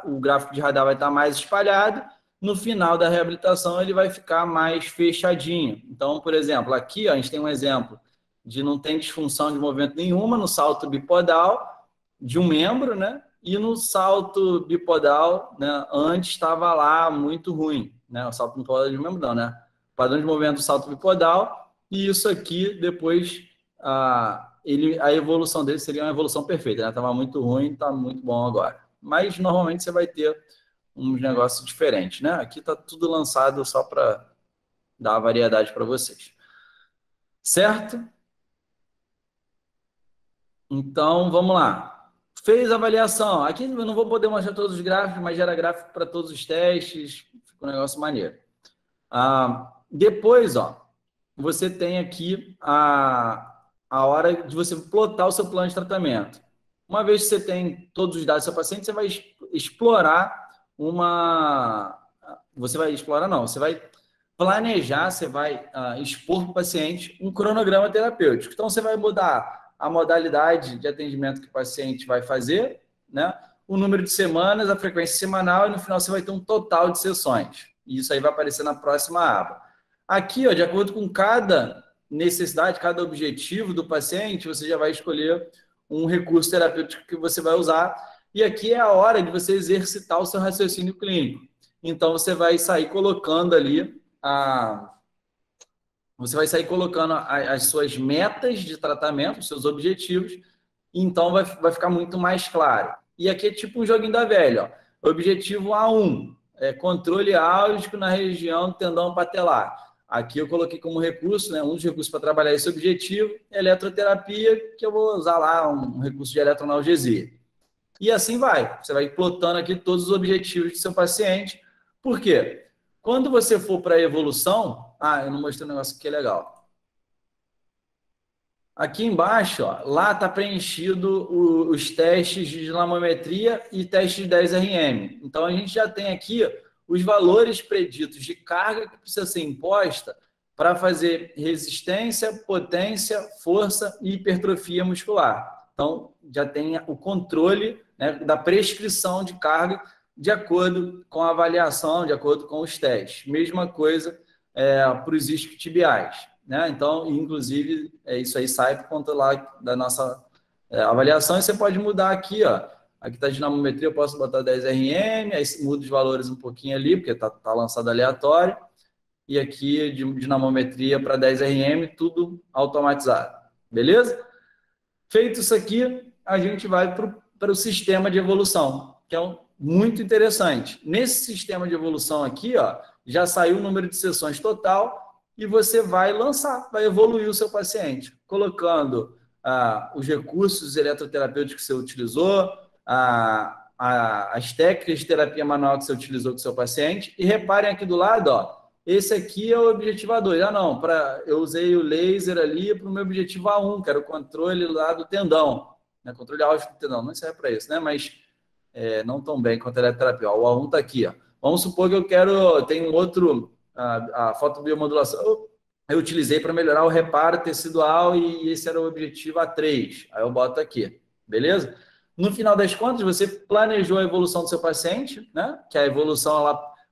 o gráfico de radar vai estar mais espalhado, no final da reabilitação ele vai ficar mais fechadinho. Então, por exemplo, aqui a gente tem um exemplo de não tem disfunção de movimento nenhuma no salto bipodal de um membro, né? E no salto bipodal, né, antes estava lá muito ruim, né? O salto bipodal de um membro não, né? Padrão de movimento do salto bipodal, e isso aqui depois a evolução dele seria uma evolução perfeita, né? Estava muito ruim, está muito bom agora. Mas normalmente você vai ter uns negócios diferentes, né? Aqui está tudo lançado só para dar variedade para vocês. Certo? Então, vamos lá. Fez a avaliação. Aqui eu não vou poder mostrar todos os gráficos, mas gera gráfico para todos os testes. Fica um negócio maneiro. Depois, ó, você tem aqui a hora de você plotar o seu plano de tratamento. Uma vez que você tem todos os dados do seu paciente, você vai explorar Você vai explorar, não. Você vai planejar, você vai expor para o paciente um cronograma terapêutico. Então, você vai mudar a modalidade de atendimento que o paciente vai fazer, né? O número de semanas, a frequência semanal, e no final você vai ter um total de sessões. E isso aí vai aparecer na próxima aba. Aqui, ó, de acordo com cada necessidade, cada objetivo do paciente, você já vai escolher um recurso terapêutico que você vai usar. E aqui é a hora de você exercitar o seu raciocínio clínico. Então, você vai sair colocando ali as suas metas de tratamento, os seus objetivos, e então vai ficar muito mais claro. E aqui é tipo um joguinho da velha. Ó. Objetivo A1, controle álgico na região do tendão patelar. Aqui eu coloquei como recurso, né, um dos recursos para trabalhar esse objetivo, eletroterapia, que eu vou usar lá um recurso de eletroanalgesia. E assim vai. Você vai plotando aqui todos os objetivos do seu paciente. Por quê? Quando você for para a evolução... eu não mostrei um negócio que é legal. Aqui embaixo, ó, lá está preenchido os testes de dinamometria e testes de 10 RM. Então, a gente já tem aqui os valores preditos de carga que precisa ser imposta para fazer resistência, potência, força e hipertrofia muscular. Então, já tem o controle, né, da prescrição de carga de acordo com a avaliação, de acordo com os testes. Mesma coisa para os isquiotibiais, né? Então, inclusive, isso aí sai por conta lá da nossa avaliação, e você pode mudar aqui, ó. Aqui está a dinamometria, eu posso botar 10 RM, aí muda os valores um pouquinho ali, porque está lançado aleatório, e aqui de dinamometria para 10 RM, tudo automatizado, beleza? Feito isso aqui, a gente vai para o sistema de evolução, que é muito interessante. Nesse sistema de evolução aqui, ó, já saiu o número de sessões total e você vai lançar, vai evoluir o seu paciente, colocando os recursos eletroterapêuticos que você utilizou, as técnicas de terapia manual que você utilizou com o seu paciente. E reparem aqui do lado, ó, esse aqui é o objetivador. Não, eu usei o laser ali para o meu objetivo A1, que era o controle lá do tendão, né? Controle álgico do tendão, não serve para isso, né? Mas não tão bem quanto a eletroterapia. O A1 está aqui, ó. Vamos supor que tem um outro, a fotobiomodulação, eu utilizei para melhorar o reparo tecidual e esse era o objetivo A3. Aí eu boto aqui, beleza? No final das contas, você planejou a evolução do seu paciente, né? Que a evolução,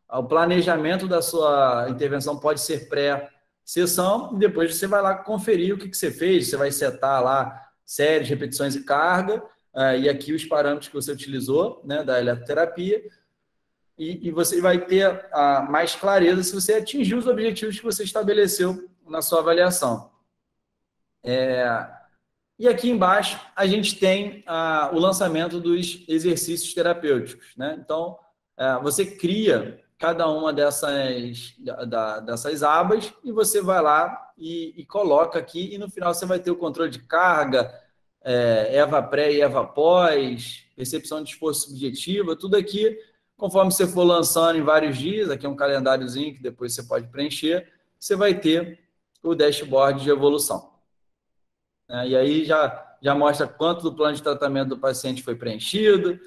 o planejamento da sua intervenção pode ser pré-sessão, e depois você vai lá conferir o que você fez, você vai setar lá séries, repetições e carga, e aqui os parâmetros que você utilizou, né, da eletroterapia. e você vai ter mais clareza se você atingir os objetivos que você estabeleceu na sua avaliação. E aqui embaixo a gente tem o lançamento dos exercícios terapêuticos, né? Então, você cria cada uma dessas abas e você vai lá e coloca aqui, e no final você vai ter o controle de carga, EVA pré e EVA pós, percepção de esforço subjetiva, tudo aqui, conforme você for lançando em vários dias, aqui é um calendáriozinho que depois você pode preencher, você vai ter o dashboard de evolução. E aí já mostra quanto do plano de tratamento do paciente foi preenchido,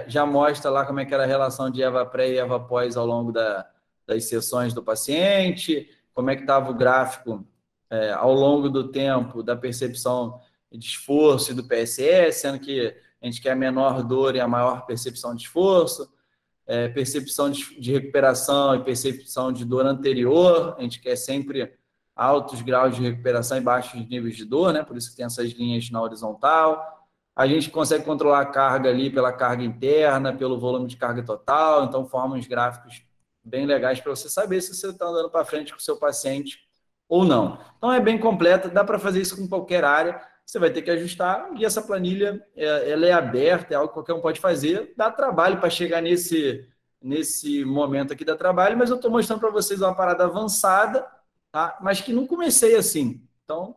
já mostra lá como é que era a relação de EVA pré e EVA pós ao longo das sessões do paciente, como é que estava o gráfico ao longo do tempo da percepção de esforço e do PSS, sendo que a gente quer a menor dor e a maior percepção de esforço, percepção de recuperação e percepção de dor anterior, a gente quer sempre altos graus de recuperação e baixos níveis de dor, né? Por isso que tem essas linhas na horizontal. A gente consegue controlar a carga ali pela carga interna, pelo volume de carga total, então forma uns gráficos bem legais para você saber se você está andando para frente com o seu paciente ou não. Então é bem completa, dá para fazer isso com qualquer área, você vai ter que ajustar, e essa planilha ela é aberta, é algo que qualquer um pode fazer, dá trabalho para chegar nesse momento aqui, dá trabalho, mas eu estou mostrando para vocês uma parada avançada, tá? Mas que não comecei assim. Então,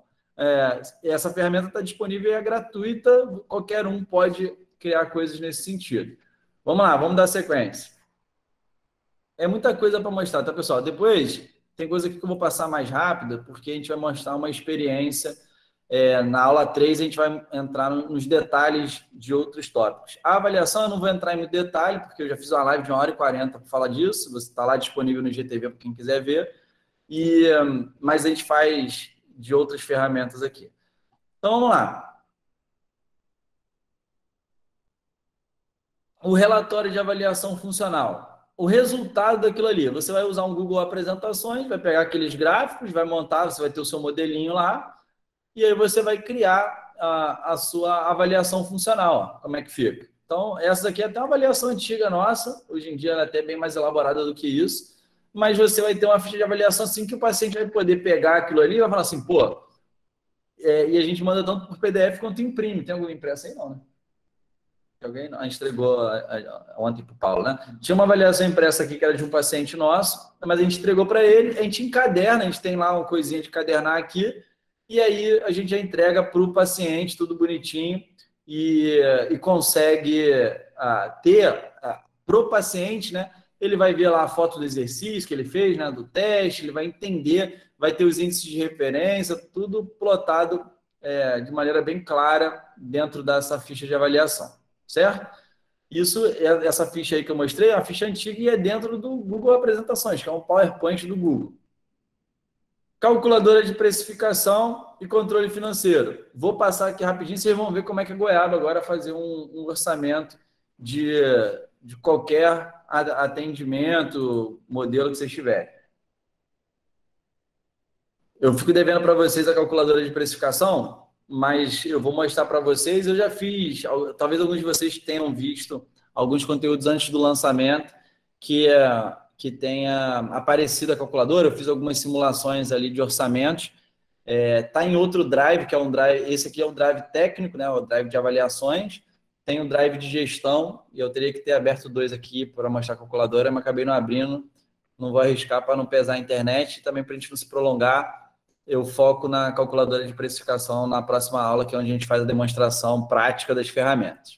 essa ferramenta está disponível e é gratuita, qualquer um pode criar coisas nesse sentido. Vamos lá, vamos dar sequência. É muita coisa para mostrar, tá, pessoal? Depois, tem coisa aqui que eu vou passar mais rápida, porque a gente vai mostrar uma experiência. Na aula 3, a gente vai entrar nos detalhes de outros tópicos. A avaliação, eu não vou entrar em muito detalhe, porque eu já fiz uma live de 1h40 para falar disso, você está lá disponível no GTV para quem quiser ver. Mas a gente faz de outras ferramentas aqui. Então, vamos lá. O relatório de avaliação funcional. O resultado daquilo ali. Você vai usar um Google Apresentações, vai pegar aqueles gráficos, vai montar, você vai ter o seu modelinho lá, e aí você vai criar a sua avaliação funcional. Como é que fica? Então, essa daqui é até uma avaliação antiga nossa, hoje em dia ela é até bem mais elaborada do que isso, mas você vai ter uma ficha de avaliação assim que o paciente vai poder pegar aquilo ali e vai falar assim, pô, e a gente manda tanto por PDF quanto imprime. Tem alguma impressa aí? Não, né? Alguém? Não. A gente entregou ontem para o Paulo, né? Tinha uma avaliação impressa aqui que era de um paciente nosso, mas a gente entregou para ele, a gente encaderna, a gente tem lá uma coisinha de cadernar aqui, e aí a gente já entrega para o paciente, tudo bonitinho, e consegue ter para o paciente, né? Ele vai ver lá a foto do exercício que ele fez, né? Do teste, ele vai entender, vai ter os índices de referência, tudo plotado de maneira bem clara dentro dessa ficha de avaliação, certo? Essa ficha aí que eu mostrei é uma ficha antiga e é dentro do Google Apresentações, que é um PowerPoint do Google. Calculadora de precificação e controle financeiro. Vou passar aqui rapidinho, vocês vão ver como é que a Goiaba agora fazer um orçamento de qualquer atendimento, modelo que vocês tiverem. Eu fico devendo para vocês a calculadora de precificação, mas eu vou mostrar para vocês. Eu já fiz, talvez alguns de vocês tenham visto alguns conteúdos antes do lançamento que tenha aparecido a calculadora. Eu fiz algumas simulações ali de orçamentos. Tá em outro drive, que é um drive, esse aqui é um drive técnico, né, o drive de avaliações. Tem um drive de gestão, e eu teria que ter aberto dois aqui para mostrar a calculadora, mas acabei não abrindo. Não vou arriscar para não pesar a internet, e também para a gente não se prolongar. Eu foco na calculadora de precificação na próxima aula, que é onde a gente faz a demonstração prática das ferramentas.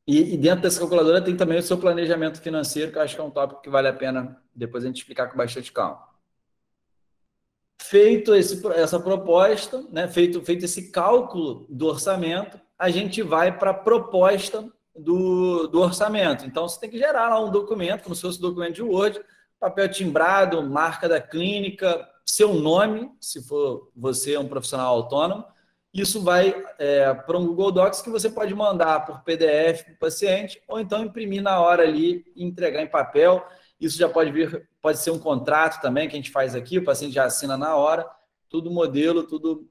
E dentro dessa calculadora tem também o seu planejamento financeiro, que eu acho que é um tópico que vale a pena depois a gente explicar com bastante calma. Feito essa proposta, né, feito esse cálculo do orçamento, a gente vai para a proposta do orçamento. Então, você tem que gerar lá um documento, como se fosse um documento de Word, papel timbrado, marca da clínica, seu nome, se for você um profissional autônomo. Isso vai para um Google Docs que você pode mandar por PDF para o paciente, ou então imprimir na hora ali e entregar em papel. Isso já pode ser um contrato também que a gente faz aqui, o paciente já assina na hora, tudo modelo, tudo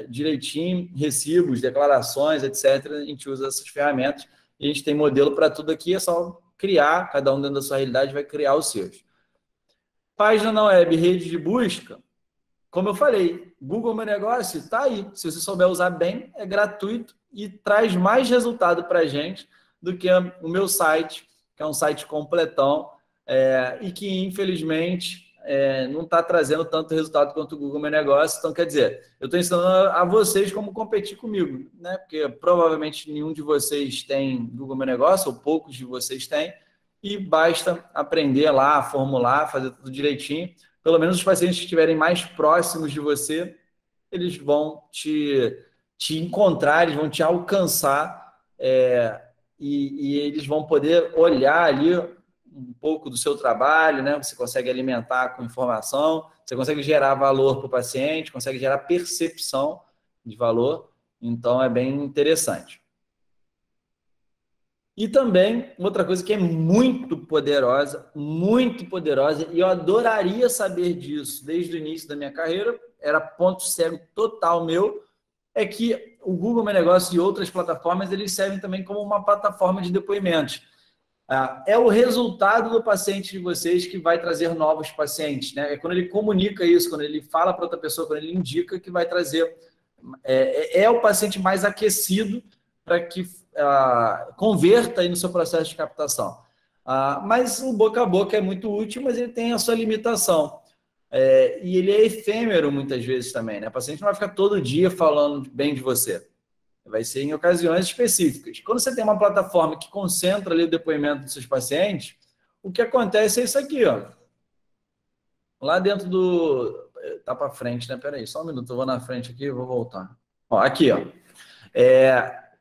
direitinho, recibos, declarações, etc. A gente usa essas ferramentas e a gente tem modelo para tudo aqui, é só criar, cada um dentro da sua realidade vai criar os seus. Página na web, rede de busca, como eu falei, Google Meu Negócio está aí. Se você souber usar bem, é gratuito e traz mais resultado para a gente do que o meu site, que é um site completão, e que, infelizmente, não está trazendo tanto resultado quanto o Google Meu Negócio. Então, quer dizer, eu estou ensinando a vocês como competir comigo, né? Porque provavelmente nenhum de vocês tem Google Meu Negócio, ou poucos de vocês têm, e basta aprender lá, formular, fazer tudo direitinho. Pelo menos os pacientes que estiverem mais próximos de você, eles vão te encontrar, eles vão te alcançar, e eles vão poder olhar ali um pouco do seu trabalho, né? Você consegue alimentar com informação, você consegue gerar valor para o paciente, consegue gerar percepção de valor, então é bem interessante. E também, outra coisa que é muito poderosa, e eu adoraria saber disso desde o início da minha carreira, era ponto cego total meu, é que o Google Meu Negócio e outras plataformas, eles servem também como uma plataforma de depoimentos. É o resultado do paciente de vocês que vai trazer novos pacientes, né? É quando ele comunica isso, quando ele fala para outra pessoa, quando ele indica que vai trazer... É o paciente mais aquecido para que converta aí no seu processo de captação. Mas o boca a boca é muito útil, mas ele tem a sua limitação. E ele é efêmero muitas vezes também, né? O paciente não vai ficar todo dia falando bem de você. Vai ser em ocasiões específicas. Quando você tem uma plataforma que concentra ali o depoimento dos seus pacientes, o que acontece é isso aqui, ó. Lá dentro do... Tá para frente, né? Peraí, só um minuto, eu vou na frente aqui e vou voltar. Ó, aqui, ó.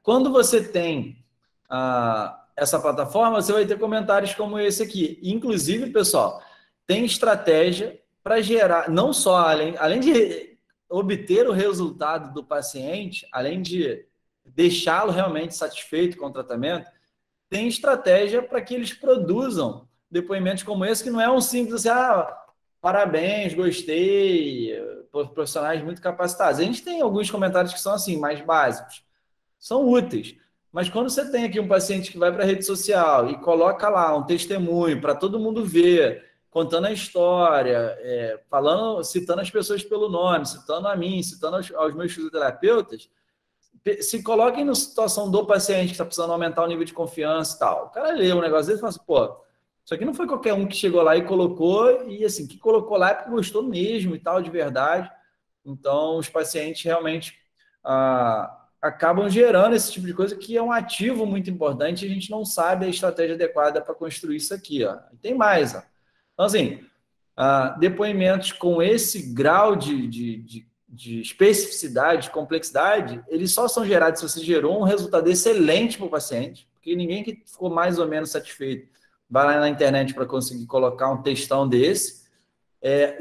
Quando você tem essa plataforma, você vai ter comentários como esse aqui. Inclusive, pessoal, tem estratégia para gerar, não só, além de obter o resultado do paciente, além de deixá-lo realmente satisfeito com o tratamento, tem estratégia para que eles produzam depoimentos como esse, que não é um simples assim, parabéns, gostei, profissionais muito capacitados. A gente tem alguns comentários que são assim, mais básicos, são úteis. Mas quando você tem aqui um paciente que vai para a rede social e coloca lá um testemunho para todo mundo ver, contando a história, citando as pessoas pelo nome, citando a mim, citando aos meus fisioterapeutas, se coloquem na situação do paciente que está precisando aumentar o nível de confiança e tal. O cara lê um negócio desse e fala assim, pô, isso aqui não foi qualquer um que chegou lá e colocou, e assim, que colocou lá é porque gostou mesmo e tal, de verdade. Então, os pacientes realmente acabam gerando esse tipo de coisa, que é um ativo muito importante, e a gente não sabe a estratégia adequada para construir isso aqui, ó. E tem mais, ó. Então, assim, depoimentos com esse grau de especificidade, de complexidade, eles só são gerados se você gerou um resultado excelente para o paciente, porque ninguém que ficou mais ou menos satisfeito vai lá na internet para conseguir colocar um textão desse.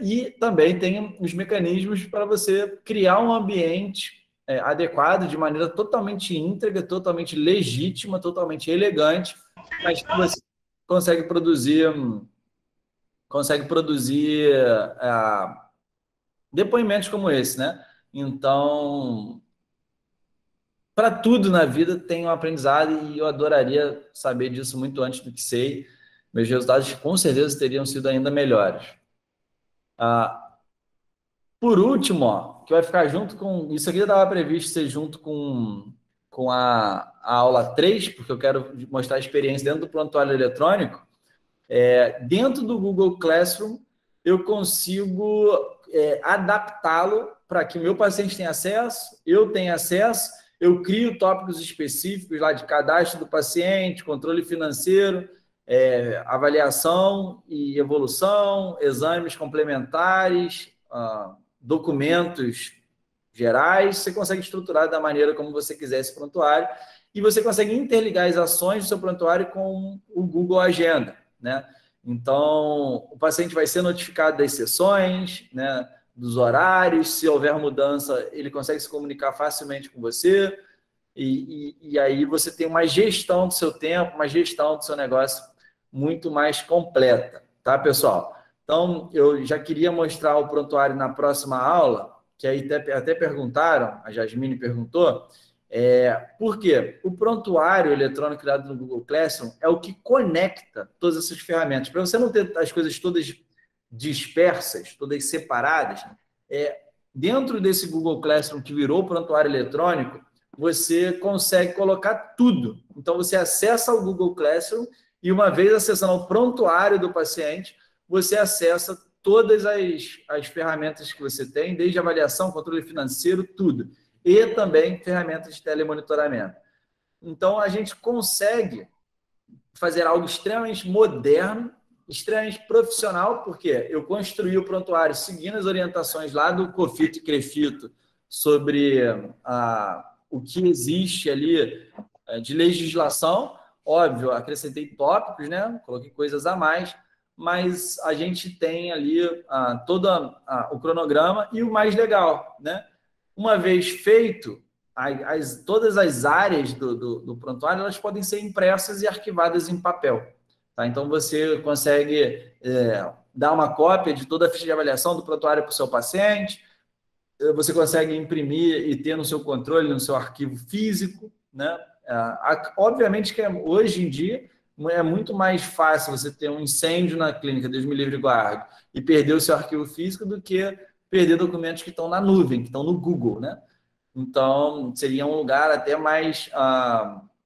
E também tem os mecanismos para você criar um ambiente adequado, de maneira totalmente íntegra, totalmente legítima, totalmente elegante, mas que você consegue produzir depoimentos como esse, né? Então, para tudo na vida tem um aprendizado, e eu adoraria saber disso muito antes do que sei. Meus resultados com certeza teriam sido ainda melhores. Por último, ó, que vai ficar junto com... Isso aqui estava previsto ser junto com a aula 3, porque eu quero mostrar a experiência dentro do prontuário eletrônico. Dentro do Google Classroom, eu consigo adaptá-lo para que o meu paciente tenha acesso, eu tenha acesso, eu crio tópicos específicos lá de cadastro do paciente, controle financeiro, avaliação e evolução, exames complementares, documentos gerais. Você consegue estruturar da maneira como você quiser esse prontuário, e você consegue interligar as ações do seu prontuário com o Google Agenda, né? Então, o paciente vai ser notificado das sessões, né, dos horários. Se houver mudança, ele consegue se comunicar facilmente com você, e aí você tem uma gestão do seu tempo, uma gestão do seu negócio muito mais completa, tá, pessoal? Então, eu já queria mostrar o prontuário na próxima aula, que aí até perguntaram, a Jasmine perguntou, por quê? O prontuário eletrônico criado no Google Classroom é o que conecta todas essas ferramentas. Para você não ter as coisas todas dispersas, todas separadas, dentro desse Google Classroom que virou prontuário eletrônico, você consegue colocar tudo. Então, você acessa o Google Classroom e, uma vez acessando o prontuário do paciente, você acessa todas as ferramentas que você tem, desde avaliação, controle financeiro, tudo. E também ferramentas de telemonitoramento. Então, a gente consegue fazer algo extremamente moderno, extremamente profissional, porque eu construí o prontuário seguindo as orientações lá do COFITO e CREFITO sobre o que existe ali de legislação. Óbvio, acrescentei tópicos, né? Coloquei coisas a mais, mas a gente tem ali todo o cronograma e o mais legal, né? Uma vez feito, todas as áreas do prontuário elas podem ser impressas e arquivadas em papel. Tá? Então, você consegue dar uma cópia de toda a ficha de avaliação do prontuário para o seu paciente, você consegue imprimir e ter no seu controle, no seu arquivo físico, né? Obviamente que hoje em dia é muito mais fácil você ter um incêndio na clínica, Deus me livre e guarde, e perder o seu arquivo físico do que perder documentos que estão na nuvem, que estão no Google, né? Então, seria um lugar até mais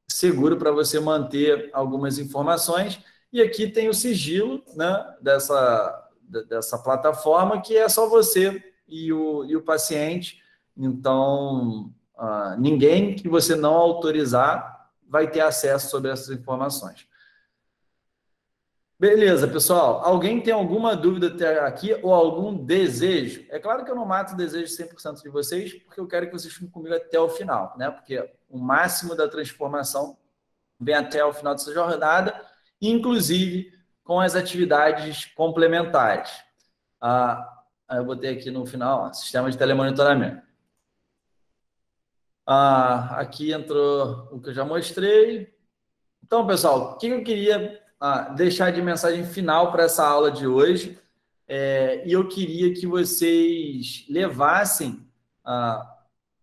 seguro para você manter algumas informações. E aqui tem o sigilo, né, dessa plataforma, que é só você e o paciente. Então, ninguém que você não autorizar vai ter acesso sobre essas informações. Beleza, pessoal. Alguém tem alguma dúvida até aqui ou algum desejo? É claro que eu não mato o desejo 100% de vocês, porque eu quero que vocês fiquem comigo até o final, né? Porque o máximo da transformação vem até o final dessa jornada, inclusive com as atividades complementares. Eu botei aqui no final, sistema de telemonitoramento. Aqui entrou o que eu já mostrei. Então, pessoal, o que eu queria deixar de mensagem final para essa aula de hoje, e eu queria que vocês levassem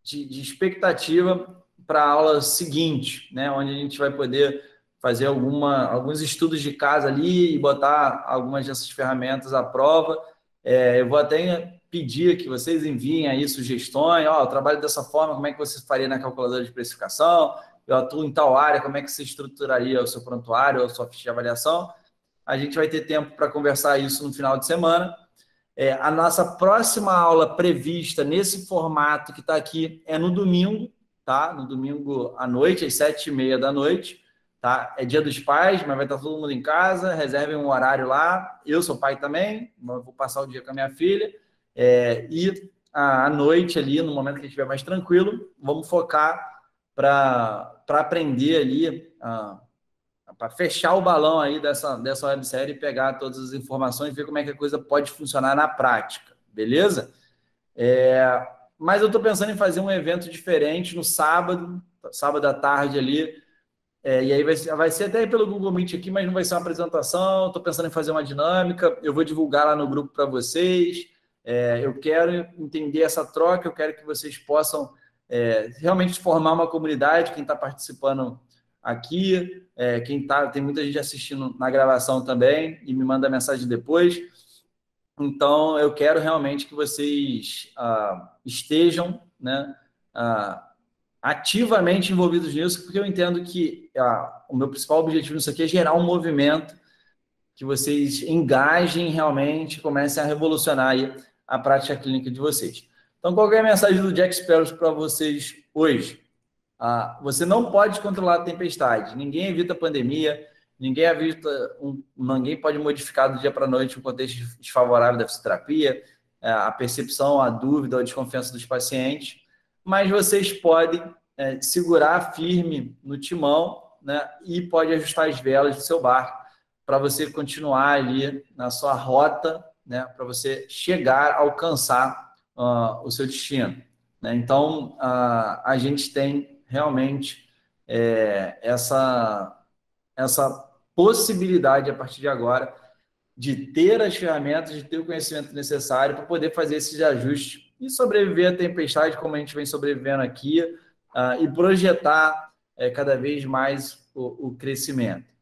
de expectativa para a aula seguinte, né, onde a gente vai poder fazer alguns estudos de casa ali e botar algumas dessas ferramentas à prova. Eu vou até pedir que vocês enviem aí sugestões, eu trabalho dessa forma, como é que você faria na calculadora de precificação? Eu atuo em tal área, como é que você estruturaria o seu prontuário ou a sua ficha de avaliação? A gente vai ter tempo para conversar isso no final de semana. A nossa próxima aula prevista nesse formato que está aqui é no domingo, tá? No domingo à noite, às 7h30 da noite, tá? É Dia dos Pais, mas vai estar todo mundo em casa, reservem um horário lá. Eu sou pai também, vou passar o dia com a minha filha. E à noite ali, no momento que a gente estiver mais tranquilo, vamos focar para aprender ali, para fechar o balão aí dessa websérie e pegar todas as informações e ver como é que a coisa pode funcionar na prática, beleza? Mas eu estou pensando em fazer um evento diferente no sábado à tarde ali, e aí vai ser até pelo Google Meet aqui, mas não vai ser uma apresentação, estou pensando em fazer uma dinâmica, eu vou divulgar lá no grupo para vocês, eu quero entender essa troca, eu quero que vocês possam realmente formar uma comunidade, quem está participando aqui, tem muita gente assistindo na gravação também e me manda mensagem depois. Então, eu quero realmente que vocês estejam, né, ativamente envolvidos nisso, porque eu entendo que o meu principal objetivo nisso aqui é gerar um movimento que vocês engajem realmente, comecem a revolucionar aí a prática clínica de vocês. Então, qual é a mensagem do Jack Sparrow para vocês hoje? Você não pode controlar a tempestade. Ninguém evita a pandemia, ninguém pode modificar do dia para a noite um contexto desfavorável da fisioterapia, a percepção, a dúvida, a desconfiança dos pacientes, mas vocês podem segurar firme no timão, né, e pode ajustar as velas do seu barco para você continuar ali na sua rota, né, para você alcançar o seu destino, né? Então, a gente tem realmente essa possibilidade, a partir de agora, de ter as ferramentas, de ter o conhecimento necessário para poder fazer esses ajustes e sobreviver à tempestade, como a gente vem sobrevivendo aqui, e projetar cada vez mais o crescimento.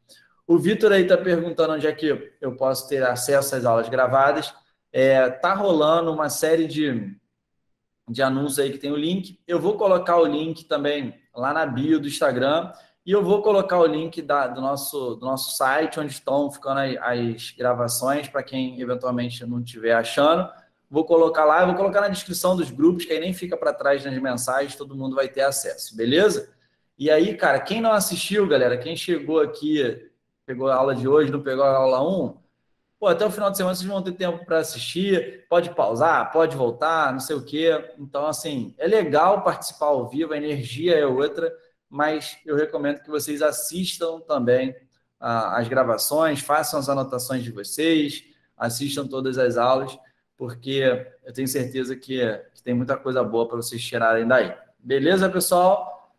O Vitor aí está perguntando onde é que eu posso ter acesso às aulas gravadas. Tá rolando uma série de anúncios aí que tem o link. Eu vou colocar o link também lá na bio do Instagram e eu vou colocar o link do nosso site, onde estão ficando as gravações, para quem eventualmente não estiver achando. Vou colocar lá, eu vou colocar na descrição dos grupos, que aí nem fica para trás nas mensagens, todo mundo vai ter acesso, beleza? E aí, cara, quem não assistiu, galera, quem chegou aqui, pegou a aula de hoje, não pegou a aula 1, pô, até o final de semana vocês vão ter tempo para assistir, pode pausar, pode voltar, não sei o quê. Então, assim, é legal participar ao vivo, a energia é outra, mas eu recomendo que vocês assistam também as gravações, façam as anotações de vocês, assistam todas as aulas, porque eu tenho certeza que tem muita coisa boa para vocês tirarem daí. Beleza, pessoal?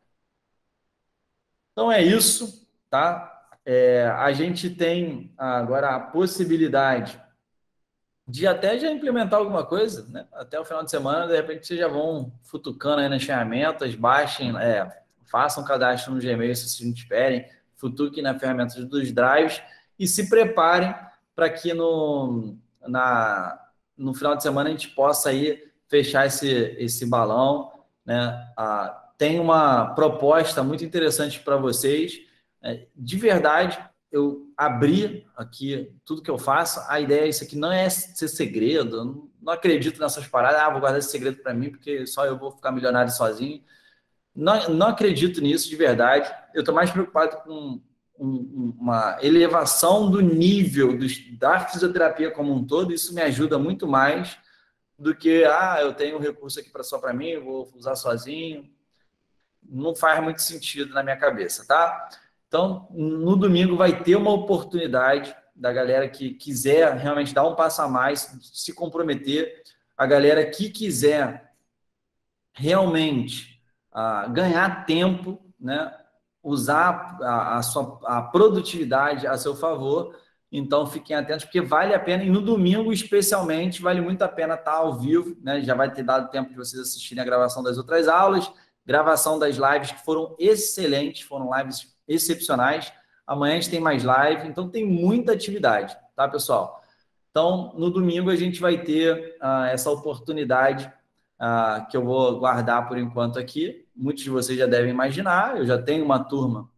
Então é isso, tá? A gente tem agora a possibilidade de até já implementar alguma coisa, né? Até o final de semana, de repente vocês já vão futucando aí nas ferramentas, baixem, façam cadastro no Gmail se vocês não tiverem, futuquem na ferramenta dos drives e se preparem para que no final de semana a gente possa aí fechar esse balão, né? Tem uma proposta muito interessante para vocês. De verdade, eu abri aqui tudo que eu faço. A ideia é isso aqui não é ser segredo. Eu não acredito nessas paradas. Vou guardar esse segredo para mim porque só eu vou ficar milionário sozinho. Não acredito nisso de verdade. Eu estou mais preocupado com uma elevação do nível da fisioterapia como um todo. Isso me ajuda muito mais do que eu tenho um recurso aqui só para mim, eu vou usar sozinho. Não faz muito sentido na minha cabeça, tá? Então, no domingo vai ter uma oportunidade da galera que quiser realmente dar um passo a mais, se comprometer, a galera que quiser realmente ganhar tempo, né? Usar a produtividade a seu favor. Então, fiquem atentos, porque vale a pena, e no domingo, especialmente, vale muito a pena estar ao vivo, né? Já vai ter dado tempo de vocês assistirem a gravação das outras aulas, gravação das lives que foram excelentes, foram lives excepcionais. Amanhã a gente tem mais live, então tem muita atividade, tá, pessoal? Então, no domingo a gente vai ter essa oportunidade que eu vou guardar por enquanto aqui. Muitos de vocês já devem imaginar, eu já tenho uma turma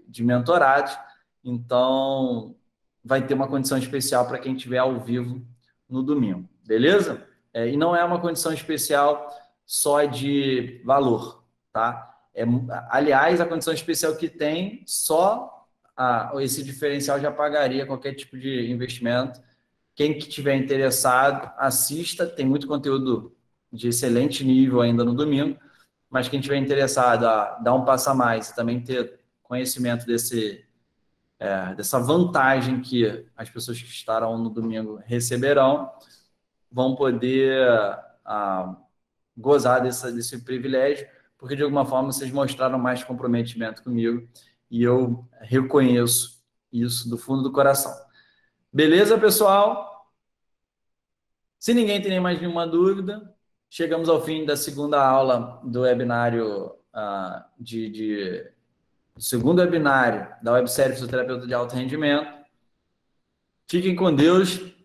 de mentorados, então vai ter uma condição especial para quem estiver ao vivo no domingo, beleza? E não é uma condição especial só de valor, tá? Aliás, a condição especial que tem, só esse diferencial já pagaria qualquer tipo de investimento. Quem que tiver interessado, assista, tem muito conteúdo de excelente nível ainda no domingo, mas quem tiver interessado a dar um passo a mais e também ter conhecimento dessa vantagem que as pessoas que estarão no domingo receberão, vão poder gozar desse privilégio, porque de alguma forma vocês mostraram mais comprometimento comigo e eu reconheço isso do fundo do coração. Beleza, pessoal? Se ninguém tem mais nenhuma dúvida, chegamos ao fim da segunda aula do webinário do segundo webinário da websérie Fisioterapeuta de Alto Rendimento. Fiquem com Deus.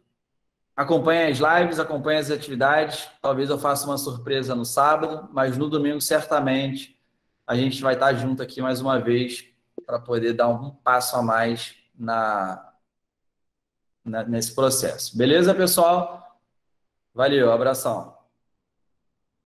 Acompanhe as lives, acompanhe as atividades. Talvez eu faça uma surpresa no sábado, mas no domingo, certamente, a gente vai estar junto aqui mais uma vez para poder dar um passo a mais nesse processo. Beleza, pessoal? Valeu, abração.